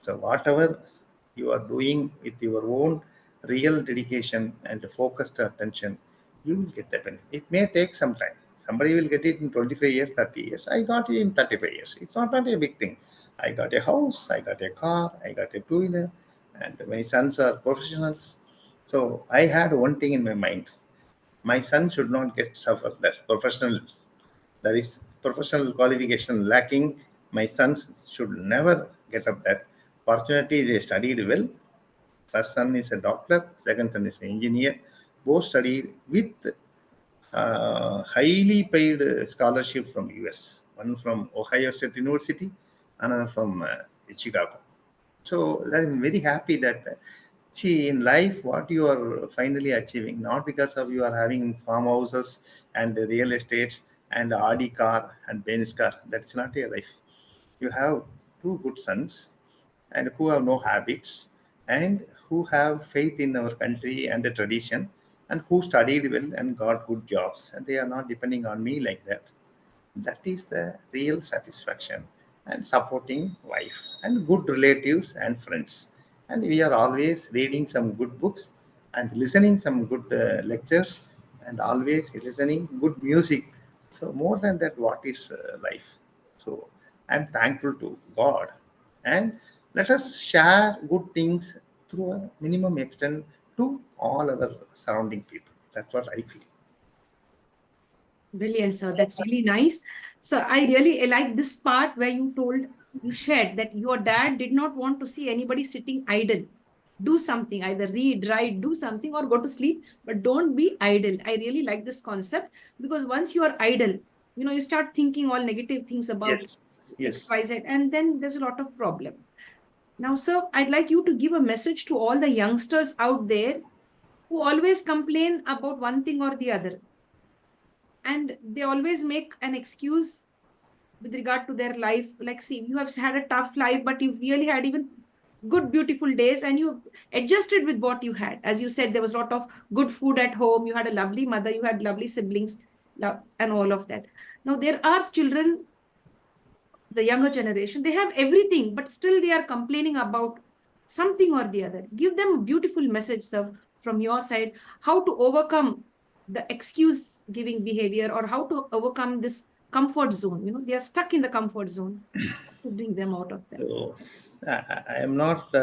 So whatever you are doing with your own real dedication and focused attention, you will get the benefit. It may take some time. Somebody will get it in 25 years, 30 years. I got it in 35 years. It's not a big thing. I got a house, I got a car, I got a two-wheeler, and my sons are professionals. So I had one thing in my mind. My son should not get suffer that professional, that is professional qualification lacking. My sons should never get up that. Fortunately, they studied well. First son is a doctor, second son is an engineer. Both studied with highly paid scholarship from US. One from Ohio State University, another from Chicago. So I'm very happy that see in life what you are finally achieving, not because of you are having farmhouses and real estates and Audi car and Benz car. That is not your life. You have two good sons and who have no habits and who have faith in our country and the tradition and who studied well and got good jobs and they are not depending on me like that. That is the real satisfaction and supporting wife and good relatives and friends. And we are always reading some good books and listening some good lectures and always listening good music. So more than that, what is life? So I'm thankful to God and let us share good things through a minimum extent to all other surrounding people. That's what I feel.
Brilliant, sir. That's really nice. So I really like this part where you shared that your dad did not want to see anybody sitting idle. Do something, either read, write, do something, or go to sleep, but don't be idle. I really like this concept because once you are idle, you start thinking all negative things about
Yes, yes.
XYZ, and then there's a lot of problem. Now, sir, I'd like you to give a message to all the youngsters out there who always complain about one thing or the other, and they always make an excuse with regard to their life. Like, see, you have had a tough life, but you've really had even good beautiful days, and you adjusted with what you had. As you said, there was a lot of good food at home, you had a lovely mother, you had lovely siblings, and all of that. Now there are children, the younger generation, they have everything, but still they are complaining about something or the other. Give them a beautiful message, sir, from your side, how to overcome the excuse giving behavior, or how to overcome this comfort zone. They are stuck in the comfort zone, to bring them out of that.
So I am not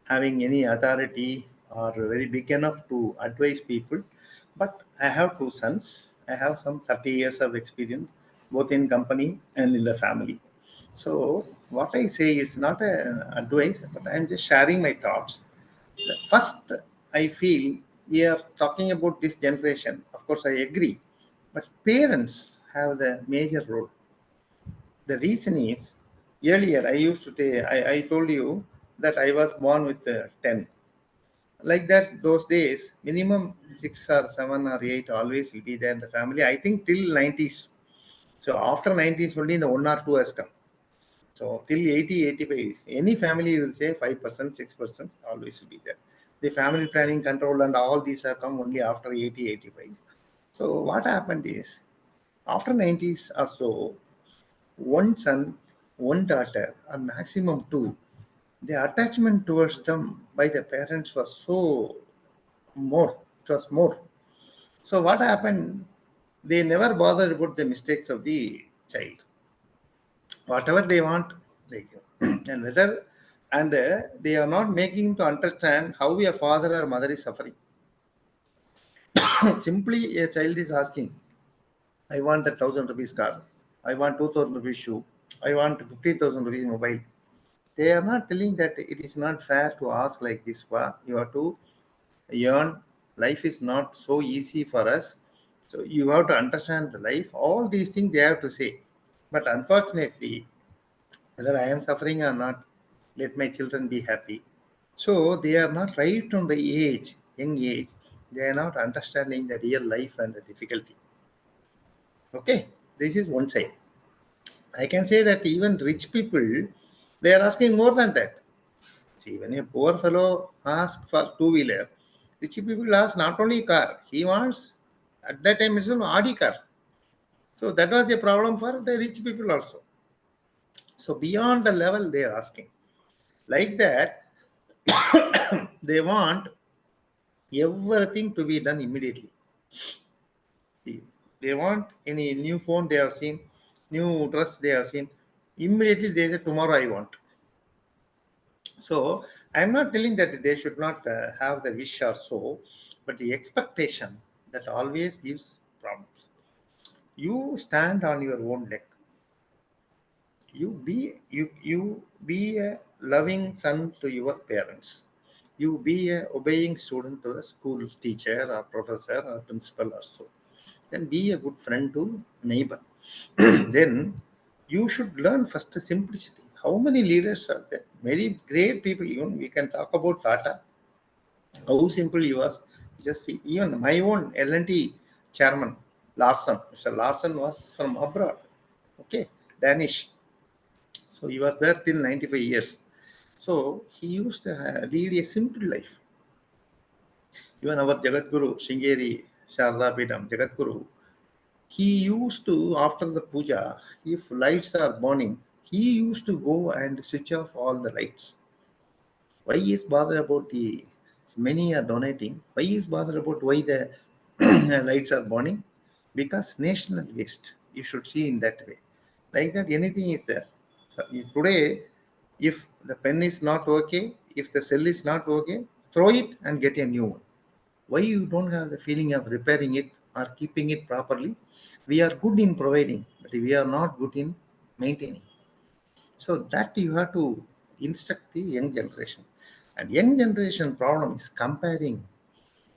having any authority or very big enough to advise people, but I have two sons. I have some 30 years of experience. both in company and in the family. So what I say is not a advice, but I'm just sharing my thoughts. First, I feel we are talking about this generation. Of course, I agree, but parents have the major role. The reason is earlier I used to say, I told you that I was born with 10. Like that, those days, minimum 6 or 7 or 8 always will be there in the family. I think till 90s. So after 90s, only the 1 or 2 has come. So till 80, 85, any family will say 5%, 6% always will be there. The family planning control and all these have come only after 80, 85. So what happened is, after 90s or so, one son, one daughter, or maximum two, the attachment towards them by the parents was so more. It was more. So what happened? They never bothered about the mistakes of the child. Whatever they want, they give. And whether they are not making to understand how a father or mother is suffering. Simply a child is asking, I want a 1,000 rupees car. I want 2,000 rupees shoe. I want 50,000 rupees mobile. They are not telling that it is not fair to ask like this. You have to earn. Life is not so easy for us. So you have to understand the life. All these things they have to say. But unfortunately, whether I am suffering or not, let my children be happy. So they are not right from the age, young age. They are not understanding the real life and the difficulty. Okay, this is one side. I can say that even rich people, they are asking more than that. See, when a poor fellow asks for two-wheeler, rich people ask not only car, he wants at that time itself Audi car. So that was a problem for the rich people also. So beyond the level they are asking. Like that, they want everything to be done immediately. See, they want any new phone they have seen, new dress they have seen. Immediately they say, tomorrow I want. So I'm not telling that they should not have the wish or so, but the expectation that always gives problems. You stand on your own leg. You be a loving son to your parents. You be a obeying student to the school teacher or professor or principal or so. Then be a good friend to neighbor. Then you should learn first simplicity. How many leaders are there? Very great people. Even we can talk about Tata. How simple he was. Just see, even my own L&T chairman Larson, Mr. Larson was from abroad. Okay, Danish. So he was there till 95 years. So he used to lead a simple life. Even our Jagadguru, Shingeri Sharda Pidam, Jagadguru, he used to, after the puja, if lights are burning, he used to go and switch off all the lights. Why he is bothered about the many are donating? Why he is bothered about why the lights are burning? Because national waste. You should see in that way. Like that, anything is there. So today, if the pen is not okay, if the cell is not okay, throw it and get a new one. Why you don't have the feeling of repairing it or keeping it properly? We are good in providing, but we are not good in maintaining. So that you have to instruct the young generation. And young generation problem is comparing.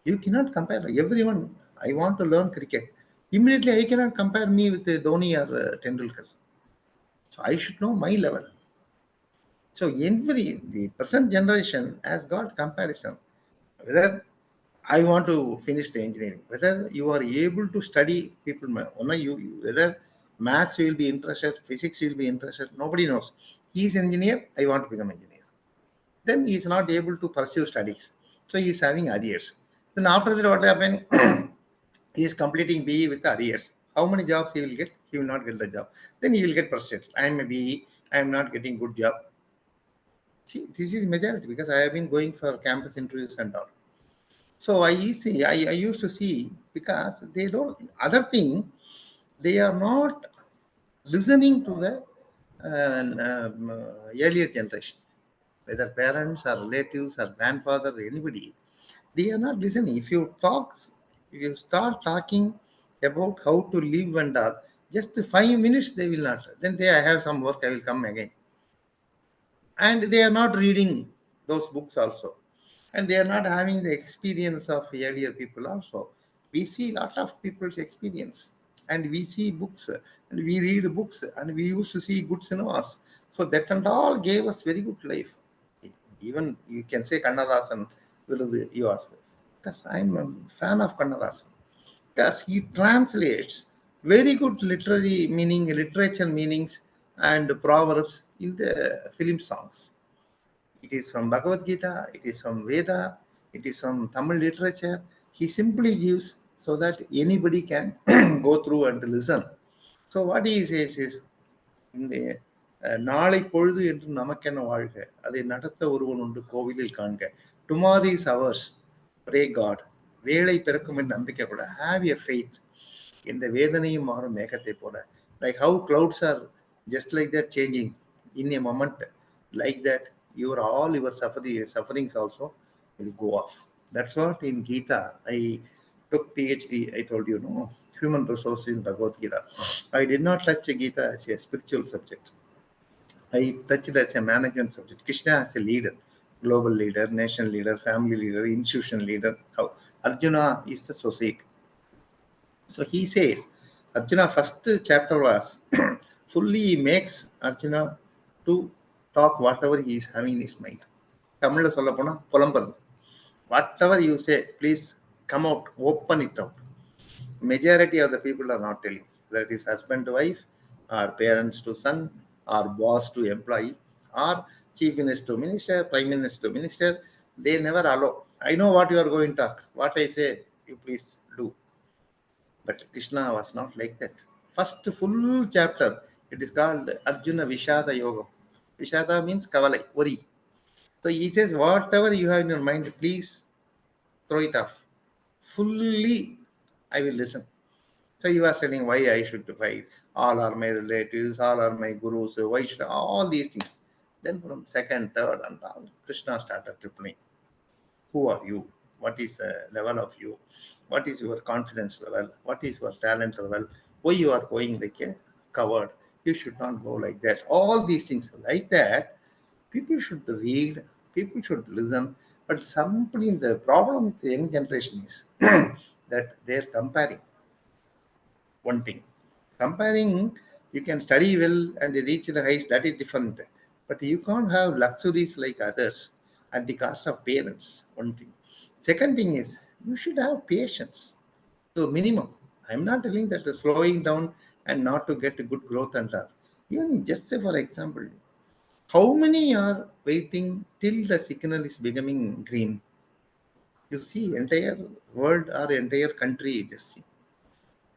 You cannot compare everyone. I want to learn cricket, immediately I cannot compare me with Dhoni or Tendulkar. So I should know my level. So the present generation has got comparison. Whether I want to finish the engineering, whether you are able to study people, whether maths will be interested, physics will be interested, nobody knows. He is engineer, I want to become engineer. Then he is not able to pursue studies. So he is having arrears. Then after that, what happened? He is completing BE with arrears. How many jobs he will get? He will not get the job. Then he will get frustrated. I am a BE, I am not getting good job. See, this is majority because I have been going for campus interviews and all. So I used to see because they don't, other thing, they are not listening to the earlier generation, whether parents or relatives or grandfather, anybody, they are not listening. If you start talking about how to live and all, Just 5 minutes they will not. Then I have some work, I will come again. And they are not reading those books also. And they are not having the experience of earlier people also. We see a lot of people's experience, and we see books, and we read books, and we used to see good cinemas. So that and all gave us very good life. Even you can say Kannadasan, you ask, because I'm a fan of Kannadasan, because he translates very good literary meaning, literature meanings, and proverbs in the film songs. It is from Bhagavad Gita, it is from Veda, it is from Tamil literature. He simply gives so that anybody can go through and listen. So what he says is, இந்த நாளை பொழுது என்று நமக்கென வாழ்க, அதை நடத்த ஒருவன் உண்டு கோவிலில் காண்க, tomorrow is ours, pray God, வேலை பிறக்கும் என்று நம்பிக்கை கூட, ஹாவ் எ ஃபெய்த், எந்த வேதனையும் மாறும் மேகத்தை போல, like how clouds are just like that changing in a moment, like that all your sufferings also will go off. That's what in Gita I took PhD. I told you, no, human resources in Bhagavad Gita. I did not touch Gita as a spiritual subject. I touched it as a management subject. Krishna as a leader, global leader, national leader, family leader, institution leader. How Arjuna is the society. So he says, Arjuna first chapter was fully makes Arjuna to talk whatever he is having in his mind. தமிழ்ல சொல்ல போனா புலம்புறது. Whatever you say, please come out, open it out. Majority of the people are not telling. That is husband to wife, or parents to son, or boss to employee, or chief minister to minister, prime minister to minister. They never allow. I know what you are going to talk. What I say, you please do. But Krishna was not like that. First full chapter, it is called Arjuna Vishada Yoga. Vishada means kavalai, worry. So he says, whatever you have in your mind, please throw it off. Fully, I will listen. So he was telling why I should fight. All are my relatives, all are my gurus, why should all these things. Then from second, third, and all, Krishna started replying. Who are you? What is the level of you? What is your confidence level? What is your talent level? Why you are going like a coward? You should not go like that. All these things like that. People should read, people should listen, but simply the problem with the young generation is that they're comparing. One thing, comparing, you can study well and reach the heights, that is different, but you can't have luxuries like others at the cost of parents. One thing. Second thing is, you should have patience. So minimum, I'm not telling that the slowing down and not to get a good growth and all. Even just say for example, how many are waiting till the signal is becoming green? You see, entire world or entire country just see.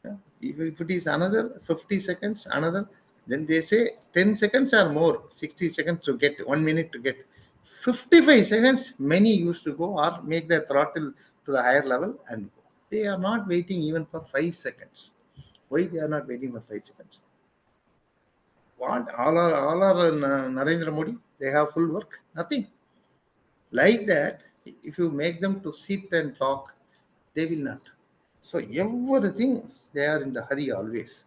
Yeah. If it is another 50 seconds, another, then they say 10 seconds or more, 60 seconds to get, 1 minute to get. 55 seconds, many used to go or make the throttle to the higher level and go. They are not waiting even for 5 seconds. Why they are not waiting for 5 seconds? What? All are Narendra Modi? They have full work? Nothing. Like that, if you make them to sit and talk, they will not. So everything, they are in the hurry always.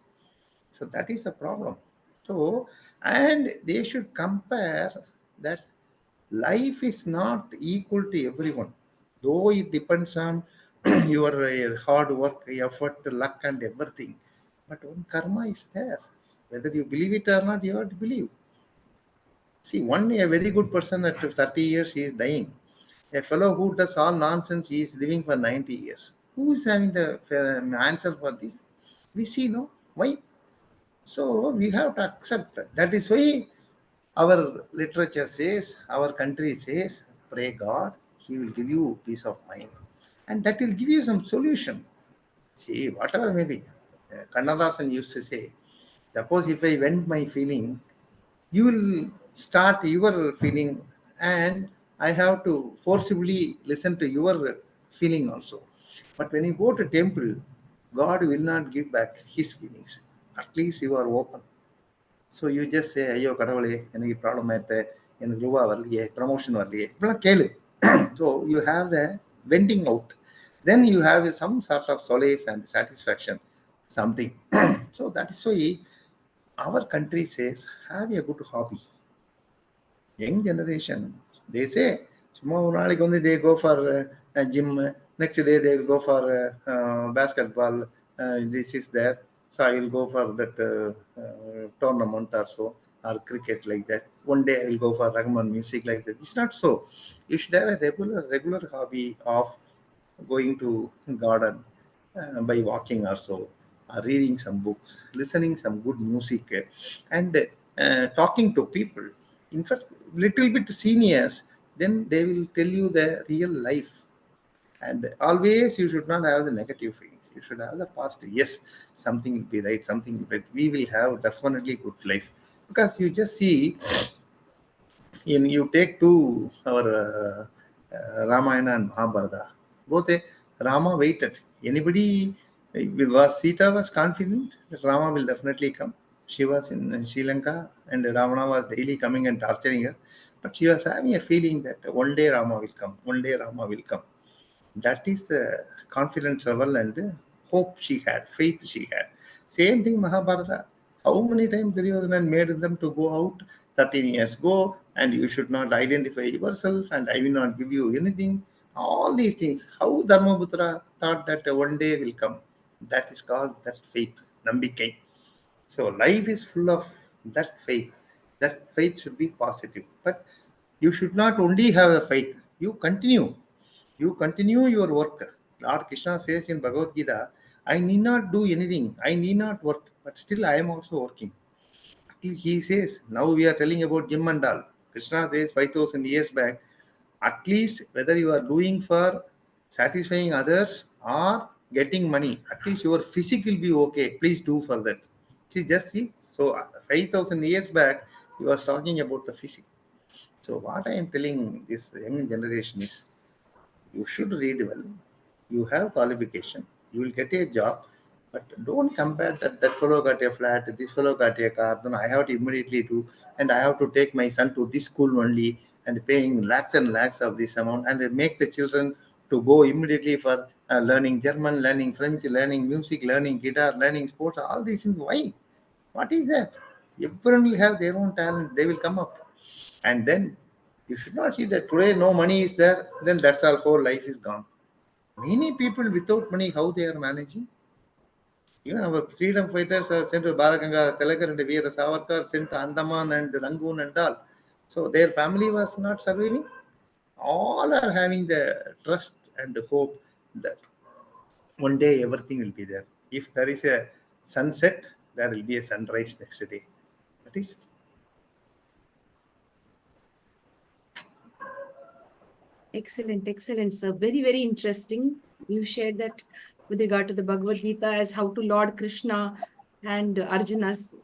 So that is a problem. So, and they should compare that life is not equal to everyone. Though it depends on your hard work, effort, luck, and everything. But one karma is there. Whether you believe it or not, you have to believe. See, a very good person at 30 years, he is dying. A fellow who does all nonsense, he is living for 90 years. Who is having the answer for this? We see, no? Why? So we have to accept that. That is why our literature says, our country says, pray God, He will give you peace of mind. And that will give you some solution. See, whatever may be. Kannadasan used to say, suppose if I vent my feeling, you will start your feeling, and I have to forcibly listen to your feeling also. But when you go to temple, God will not give back his feelings. At least you are open. So you just say, ஐயோ கடவுளே எனக்கு problem ஆயிடுது, எனக்கு ரூபா வரலையே, promotion வரலையே, இப்பெல்லாம் கேளு. So you have the venting out. Then you have some sort of solace and satisfaction. something. So that is why our country says, have a good hobby. Young generation, they say, சும்மா ஒரு நாளைக்கு வந்து they go for gym, next day they will go for basketball, this is there, so I will go for that tournament or so, or cricket like that. One day I will go for Rahman music like that. It's not so. You should have a regular hobby of going to garden, by walking or so, or reading some books, listening some good music, and talking to people. In fact, little bit seniors, then they will tell you the real life. And always you should not have the negative feelings. You should have the positive. Yes, something will be right, something will be right. We will have definitely good life. Because you just see, in you take to our Ramayana and Mahabharata, both Rama waited. Anybody, was Sita was confident that Rama will definitely come. She was in Sri Lanka and Ravana was daily coming and torturing her, but she was having a feeling that one day Rama will come, one day Rama will come. That is the confidence level and the hope she had, faith she had. Same thing Mahabharata. How many times Duryodhana made them to go out? 13 years go, and you should not identify yourself, and I will not give you anything. All these things. How Dharmaputra thought that one day will come. That is called that faith, nambikai. So life is full of that faith. That faith should be positive. But you should not only have a faith. You continue. You continue your work. Lord Krishna says in Bhagavad Gita, I need not do anything. I need not work. But still I am also working. He says, now we are telling about Jim and all. Krishna says 5,000 years back, at least whether you are doing for satisfying others or getting money, at least your physique will be okay. Please do for that. See, just see. So 5,000 years back, he was talking about the physique. So what I am telling this young generation is, you should read well. You have qualification. You will get a job. But don't compare that fellow got a flat, this fellow got a car, then I have to immediately do, and I have to take my son to this school only, and paying lakhs and lakhs of this amount, and make the children to go immediately for learning German, learning French, learning music, learning guitar, learning sports, all these things. Why? What is that? Everyone will have their own talent. They will come up. And then you should not see that today no money is there, then that's our whole life is gone. Many people without money, how they are managing? Even our freedom fighters are sent to Balaganga, Telakar and Veera Savarkar, sent to Andaman and Rangoon and all. So their family was not surviving. All are having the trust and the hope that one day everything will be there. If there is a sunset, there will be a sunrise next day. That is.
Excellent, excellent, sir. Very, very interesting. You shared that with regard to the Bhagavad Gita as how to Lord Krishna and Arjuna's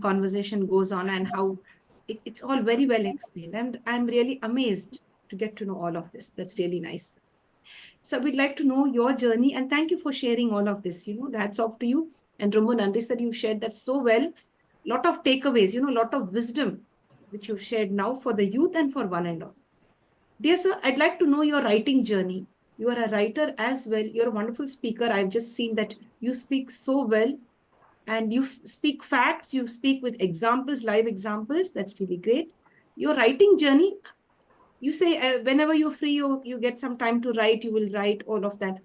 conversation goes on, and how it's all very well explained. And I'm really amazed to get to know all of this. That's really nice. So we'd like to know your journey, and thank you for sharing all of this. That's off to you. And Rombo Nandri sir, you shared that so well. Lot of takeaways, lot of wisdom which you've shared now for the youth and for one and all. Dear sir, I'd like to know your writing journey. You are a writer as well. You're a wonderful speaker. I've just seen that you speak so well, and you speak facts. You speak with examples, live examples. That's really great. Your writing journey, you say whenever you're free, you get some time to write, you will write all of that.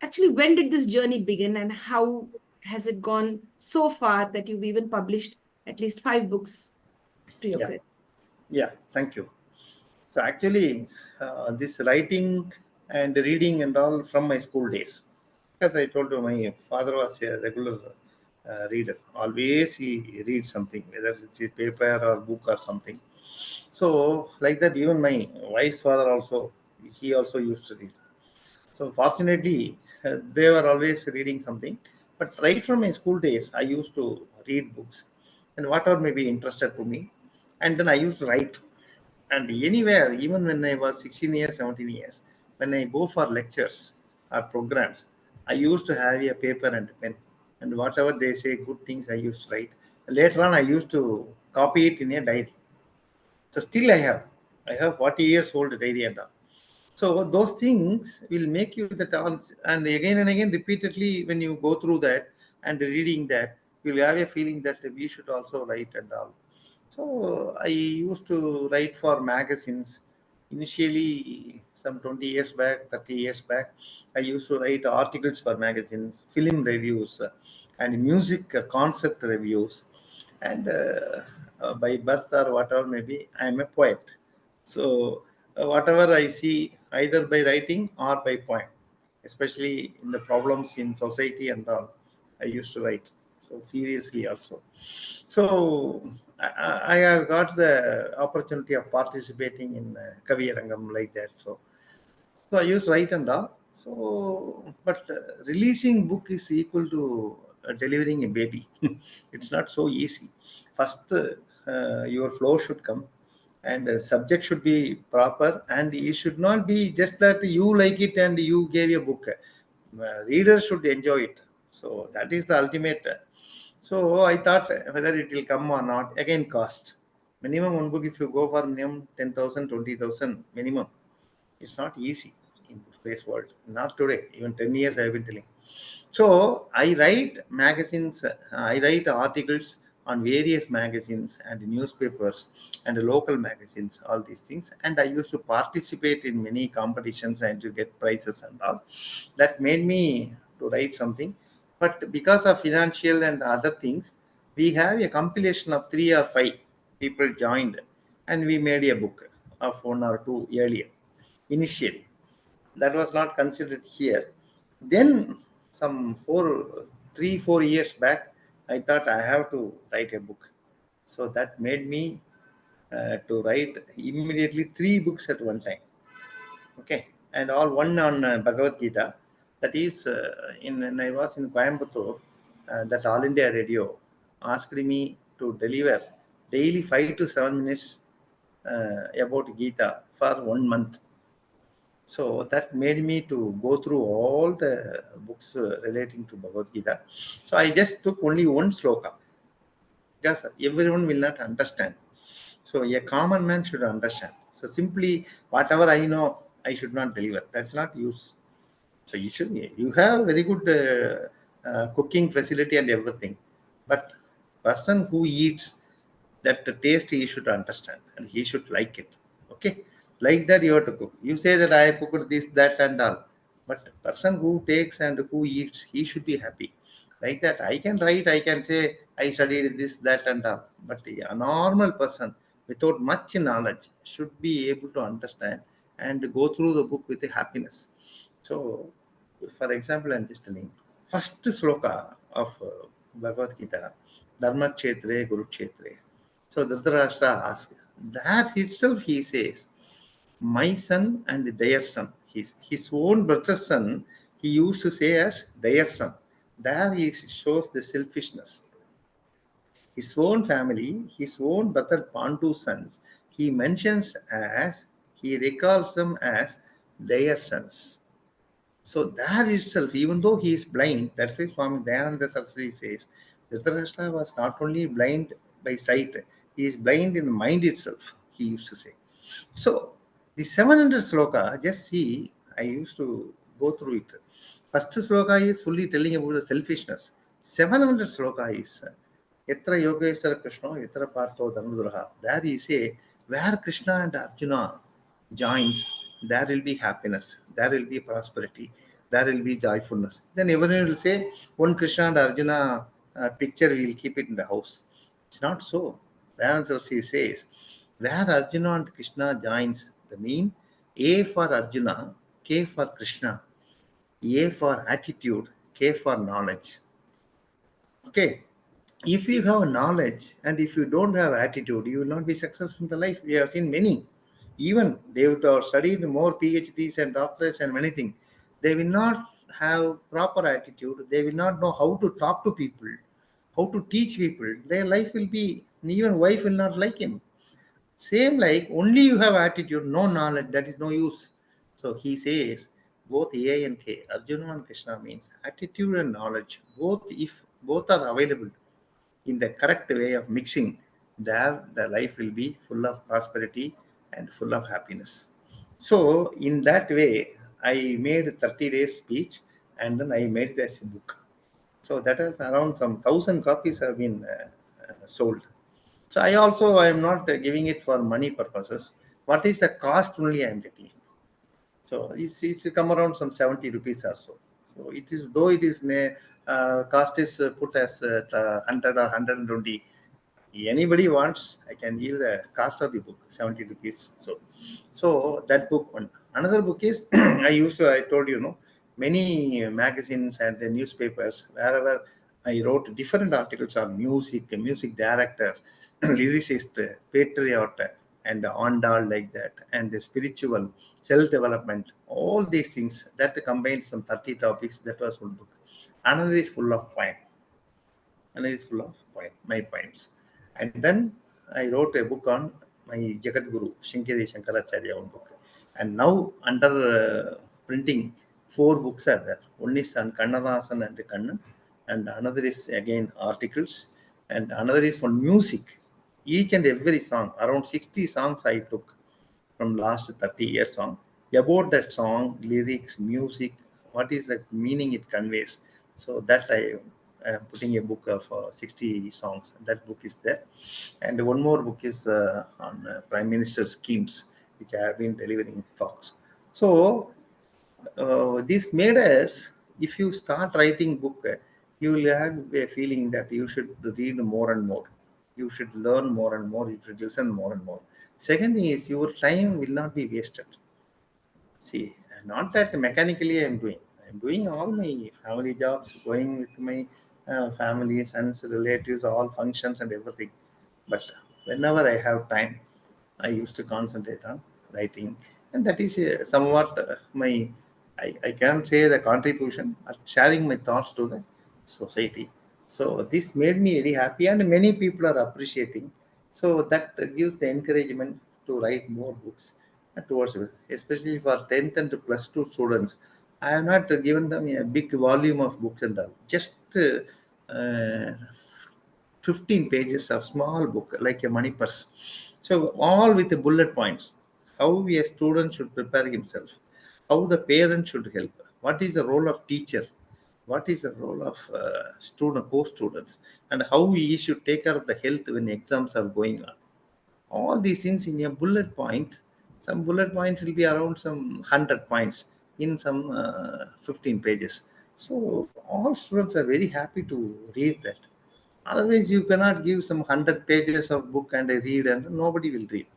Actually, when did this journey begin, and how has it gone so far that you've even published at least 5 books to your credit?
Yeah, thank you. So actually, this writing and reading and all from my school days. As I told you, my father was a regular reader. Always he reads something, whether it's a paper or book or something. So like that, even my wife's father also, he also used to read. So fortunately, they were always reading something. But right from my school days, I used to read books and whatever may be interested to me. And then I used to write. And anywhere, even when I was 16 years, 17 years, when I go for lectures or programs, I used to have a paper and pen. And whatever they say, good things, I used to write. Later on, I used to copy it in a diary. So still I have 40 years old diary and all. So those things will make you that and again and again repeatedly when you go through that and reading that, you'll have a feeling that we should also write and all. So I used to write for magazines. Initially, some 20 years back, 30 years back, I used to write articles for magazines, film reviews, and music concert reviews. And by birth or whatever, maybe I am a poet. So whatever I see, either by writing or by poem, especially in the problems in society and all, I used to write. So seriously also. So I have got the opportunity of participating in Kaviyarangam like that. So I use write and all. So, but releasing book is equal to delivering a baby. It's not so easy. First, your flow should come, and subject should be proper, and it should not be just that you like it and you gave a book. Readers should enjoy it. So that is the ultimate. So I thought whether it will come or not. Again, cost. Minimum one book, if you go for minimum 10,000, 20,000 minimum, it's not easy in today's world. Not today. Even 10 years I've been telling. So I write magazines, I write articles on various magazines and newspapers and local magazines, all these things. And I used to participate in many competitions and to get prizes and all. That made me to write something. But because of financial and other things, we have a compilation of 3 or 5 people joined, and we made a book of 1 or 2 earlier, initially. That was not considered here. Then some 3, 4 years back, I thought I have to write a book. So that made me to write immediately 3 books at one time. Okay, and all one on Bhagavad Gita. That is, in when I was in Coimbatore, that All India Radio asked me to deliver daily 5 to 7 minutes about Gita for 1 month. So that made me to go through all the books relating to Bhagavad Gita. So I just took only one sloka because everyone will not understand. So a common man should understand. So simply whatever I know, I should not deliver. That's not use. So you have very good cooking facility and everything, but person who eats that taste he should understand and he should like it. Okay, like that you have to cook. You say that I cooked this, that, and all, but person who takes and who eats, he should be happy. Like that, I can write, I can say I studied this, that, and all, but a normal person without much knowledge should be able to understand and go through the book with a happiness. So, for example, I'm just telling first sloka of Bhagavad Gita, Dharma Kshetre, Guru Kshetre. So Dhritarashtra asked, that itself he says, my son and their son. His own brother's son, he used to say as their son. There he shows the selfishness. His own family, his own brother Pandu's sons, he mentions as, he recalls them as their sons. So that itself, even though he is blind, that's why Swami Dayananda Saraswati says, Dhritarashtra was not only blind by sight, he is blind in the mind itself, he used to say. So the 700 sloka, just see, I used to go through it. First sloka is fully telling about the selfishness. 700 sloka is Yatra Yogeshwara Krishna, Yatra Partho Dhanuduraha. There he say, where Krishna and Arjuna joins, there will be happiness, there will be prosperity, there will be joyfulness. Then everyone will say, one Krishna and Arjuna picture, we will keep it in the house. It's not so. Dayananda says, where Arjuna and Krishna joins, the mean A for Arjuna, K for Krishna, A for attitude, K for knowledge. Okay, if you have knowledge and if you don't have attitude, you will not be successful in the life. We have seen many, even they would have studied more PhDs and doctorates and many things. They will not have proper attitude. They will not know how to talk to people, how to teach people. Their life will be, even wife will not like him. Same like only you have attitude, no knowledge, that is no use. So he says both A and K, Arjuna and Krishna means attitude and knowledge. Both, if both are available in the correct way of mixing, there the life will be full of prosperity and full of happiness. So in that way, I made 30 days speech and then I made it as a book. So that is around some 1,000 copies have been sold. So I am not giving it for money purposes. What is the cost only I am getting? So it's come around some 70 rupees or so. So it is, though it is cost is put as 100 or 120. Anybody wants, I can give the cost of the book 70 rupees. So that book one. Another book is I told you, many magazines and the newspapers wherever I wrote different articles on music directors, lyricist, patriot, and ondal like that, and the spiritual, self-development, all these things that combined some 30 topics. That was one book. Another is full of poem. Another is full of my poems. And then I wrote a book on my Jagat Guru, Shinkiri Shankaracharya, one book. And now under printing, 4 books are there. One is on Kannadasan and Kannan, and another is again articles, and another is on music. Each and every song, around 60 songs I took from last 30 years song, about that song, lyrics, music, what is the meaning it conveys. So that I am putting a book of 60 songs. That book is there. And one more book is on Prime Minister schemes, which I have been delivering talks. So this made us, if you start writing book, you will have a feeling that you should read more and more. You should learn more and more. You should listen more and more. Second thing is your time will not be wasted. See, not that mechanically I'm doing. I'm doing all my family jobs, going with my family, sons, relatives, all functions and everything. But whenever I have time, I used to concentrate on writing, and that is somewhat my, I can't say the contribution, but sharing my thoughts to the society. So this made me very happy, and many people are appreciating. So that gives the encouragement to write more books towards it, especially for 10th and plus 2 students. I have not given them a big volume of books and all, just 15 pages of small book like a money purse. So all with the bullet points. How a student should prepare himself, how the parent should help, what is the role of teacher, what is the role of student, co-students, and how he should take care of the health when exams are going on. All these things in a bullet point. Some bullet point will be around some 100 points in some 15 pages. So all students are very happy to read that. Otherwise, you cannot give some 100 pages of book and I read, and nobody will read.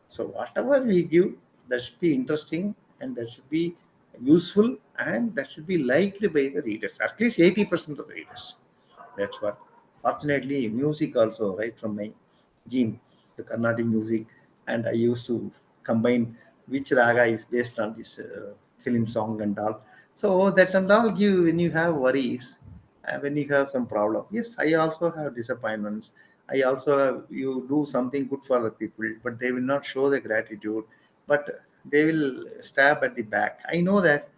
So whatever we give, that should be interesting, and that should be useful, and that should be liked by the readers. At least 80% of the readers. That's what. Fortunately, music also, right from my gene, the Carnatic music, and I used to combine which raga is based on this film song and all. So that and all give when you have worries, when you have some problem. Yes, I also have disappointments. I also have, you do something good for the people, but they will not show the gratitude, but they will stab at the back. I know that,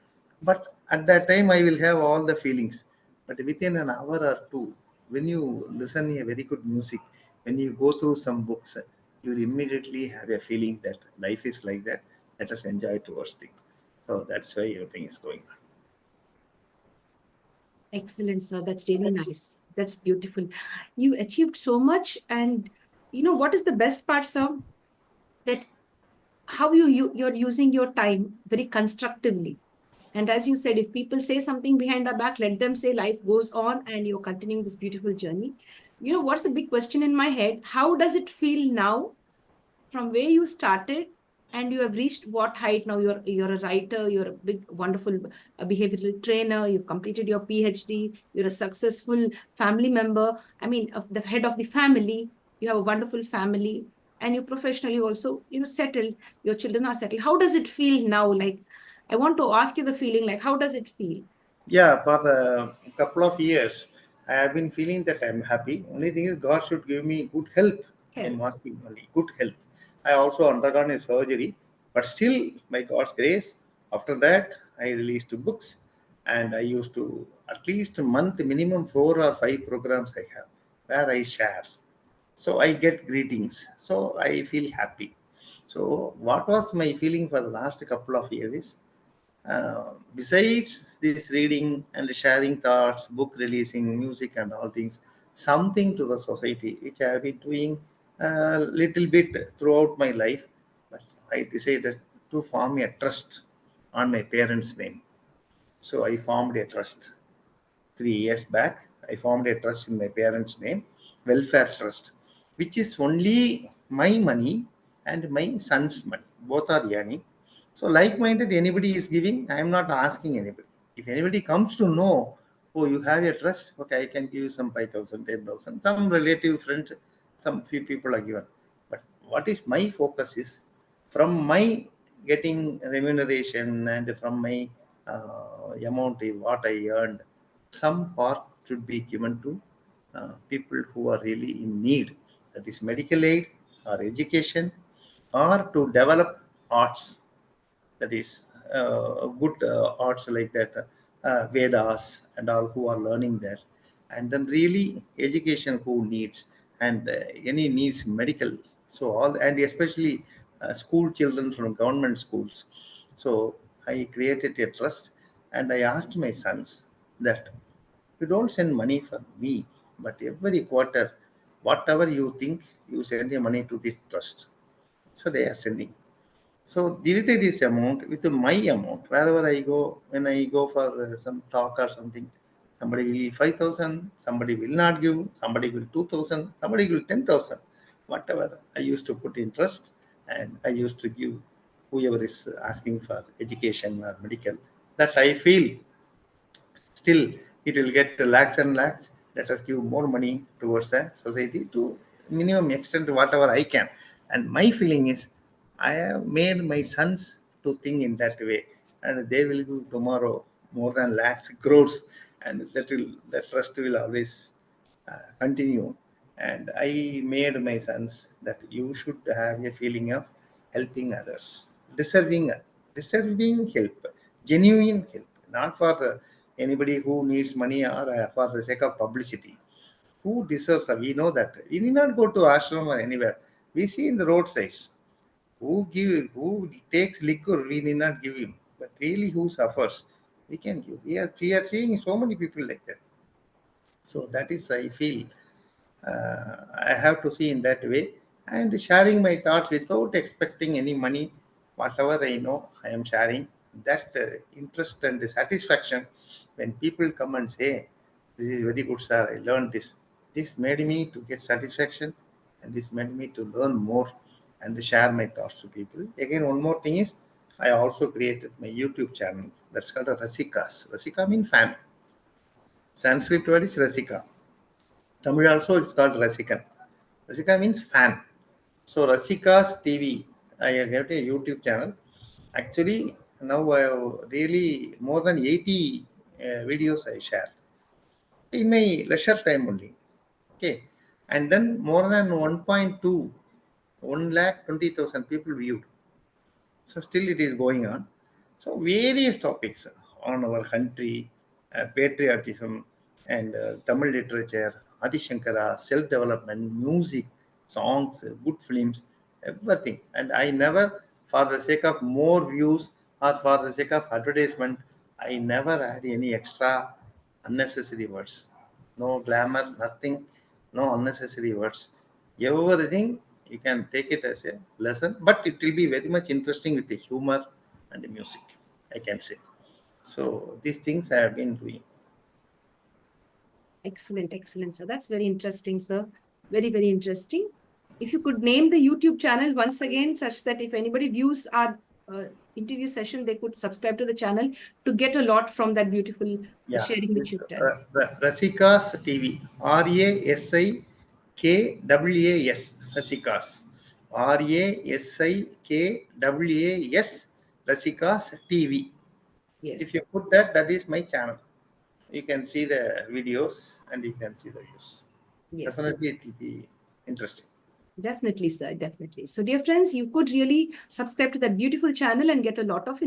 but at that time I will have all the feelings. But within an hour or two, when you listen a very good music, when you go through some books, you will immediately have a feeling that life is like that. Let us enjoy towards things. So that's why everything is going on.
Excellent, sir. That's really nice. That's beautiful. You achieved so much. And you know what is the best part, sir? That how you're using your time very constructively. And as you said, if people say something behind our back, let them say, life goes on and you're continuing this beautiful journey. You know, what's the big question in my head? How does it feel now from where you started and you have reached what height now? You're a writer, you're a big wonderful behavioral trainer, you've completed your PhD, you're a successful family member, I mean of the head of the family, you have a wonderful family, and you professionally also, you know, settled, your children are settled. How does it feel now? Like, I want to ask you the feeling, like how does it feel?
Yeah, for a couple of years, I have been feeling that I'm happy. Only thing is, God should give me good health. I'm
Health.
asking only good health. I also undergone a surgery, but still, by God's grace, after that, I released books, and I used to at least a month minimum 4 or 5 programs I have where I share. So I get greetings. So I feel happy. So what was my feeling for the last couple of years is, besides this reading and sharing thoughts, book releasing, music and all things, something to the society, which I have been doing a little bit throughout my life. But I decided to form a trust on my parents' name. So I formed a trust 3 years back. I formed a trust in my parents' name, Welfare Trust, which is only my money and my son's money. Both are earning. So, like-minded, anybody is giving. I am not asking anybody. If anybody comes to know, oh, you have a trust, okay, I can give you some 5,000, 10,000. Some relative friends, some few people are given. But what is my focus is, from my getting remuneration and from my amount what I earned, some part should be given to people who are really in need. That is medical aid or education, or to develop arts. That is good arts like that, Vedas and all who are learning there. And then really education who needs, and any needs medical. So all, and especially school children from government schools. So I created a trust, and I asked my sons that you don't send money for me, but every quarter, whatever you think, you send the money to this trust. So they are sending. So divided this amount with my amount. Wherever I go, when I go for some talk or something, somebody will give 5,000, somebody will not give, somebody will 2,000, somebody will 10,000. Whatever I used to put interest, and I used to give whoever is asking for education or medical. That I feel still it will get lakhs and lakhs. Let us give more money towards the society to minimum extent whatever I can. And my feeling is, I have made my sons to think in that way, and they will do tomorrow more than lakhs, crores, and that trust will always continue. And I made my sons that you should have a feeling of helping others, deserving, deserving help, genuine help, not for anybody who needs money or for the sake of publicity. Who deserves? We know that we need not go to ashram or anywhere. We see in the roadsides who takes liquor. We need not give him, but really who suffers, we can give. We are seeing so many people like that. So that is, I feel, I have to see in that way, and sharing my thoughts without expecting any money. Whatever I know, I am sharing. That interest and the satisfaction when people come and say, "This is very good, sir. I learned this." This made me to get satisfaction, and this made me to learn more and to share my thoughts to people. Again, one more thing is, I also created my YouTube channel. That's called a Rasikas. Rasika means fan. Sanskrit word is Rasika. Tamil also is called Rasikan. Rasika means fan. So Rasika's TV, I have got a YouTube channel. Actually, now I have really more than 80 videos I share in my leisure time only. Okay, and then more than 1.2, 1,20,000 people viewed. So still it is going on. So various topics on our country, patriotism, and Tamil literature, Adi Shankara, self-development, music, songs, good films, everything. And I never, for the sake of more views or for the sake of advertisement, I never had any extra unnecessary words. No glamour, nothing, no unnecessary words. Everything you can take it as a lesson, but it will be very much interesting with the humor and the music, I can say. So these things I have been doing.
Excellent, excellent, sir. That's very interesting, sir. Very, very interesting. If you could name the YouTube channel once again, such that if anybody views our interview session, they could subscribe to the channel to get a lot from that beautiful
Yeah,
sharing which you've done.
Rasika's TV, Rasika's, Rasika's, Rasika's, Rasika's TV.
Yes,
If you put that, that is my channel. You can see the videos and you can see the views.
yes, sir.
Definitely, it will be interesting.
Definitely, sir. Definitely. So, dear friends, you could really subscribe to that beautiful channel and get a lot of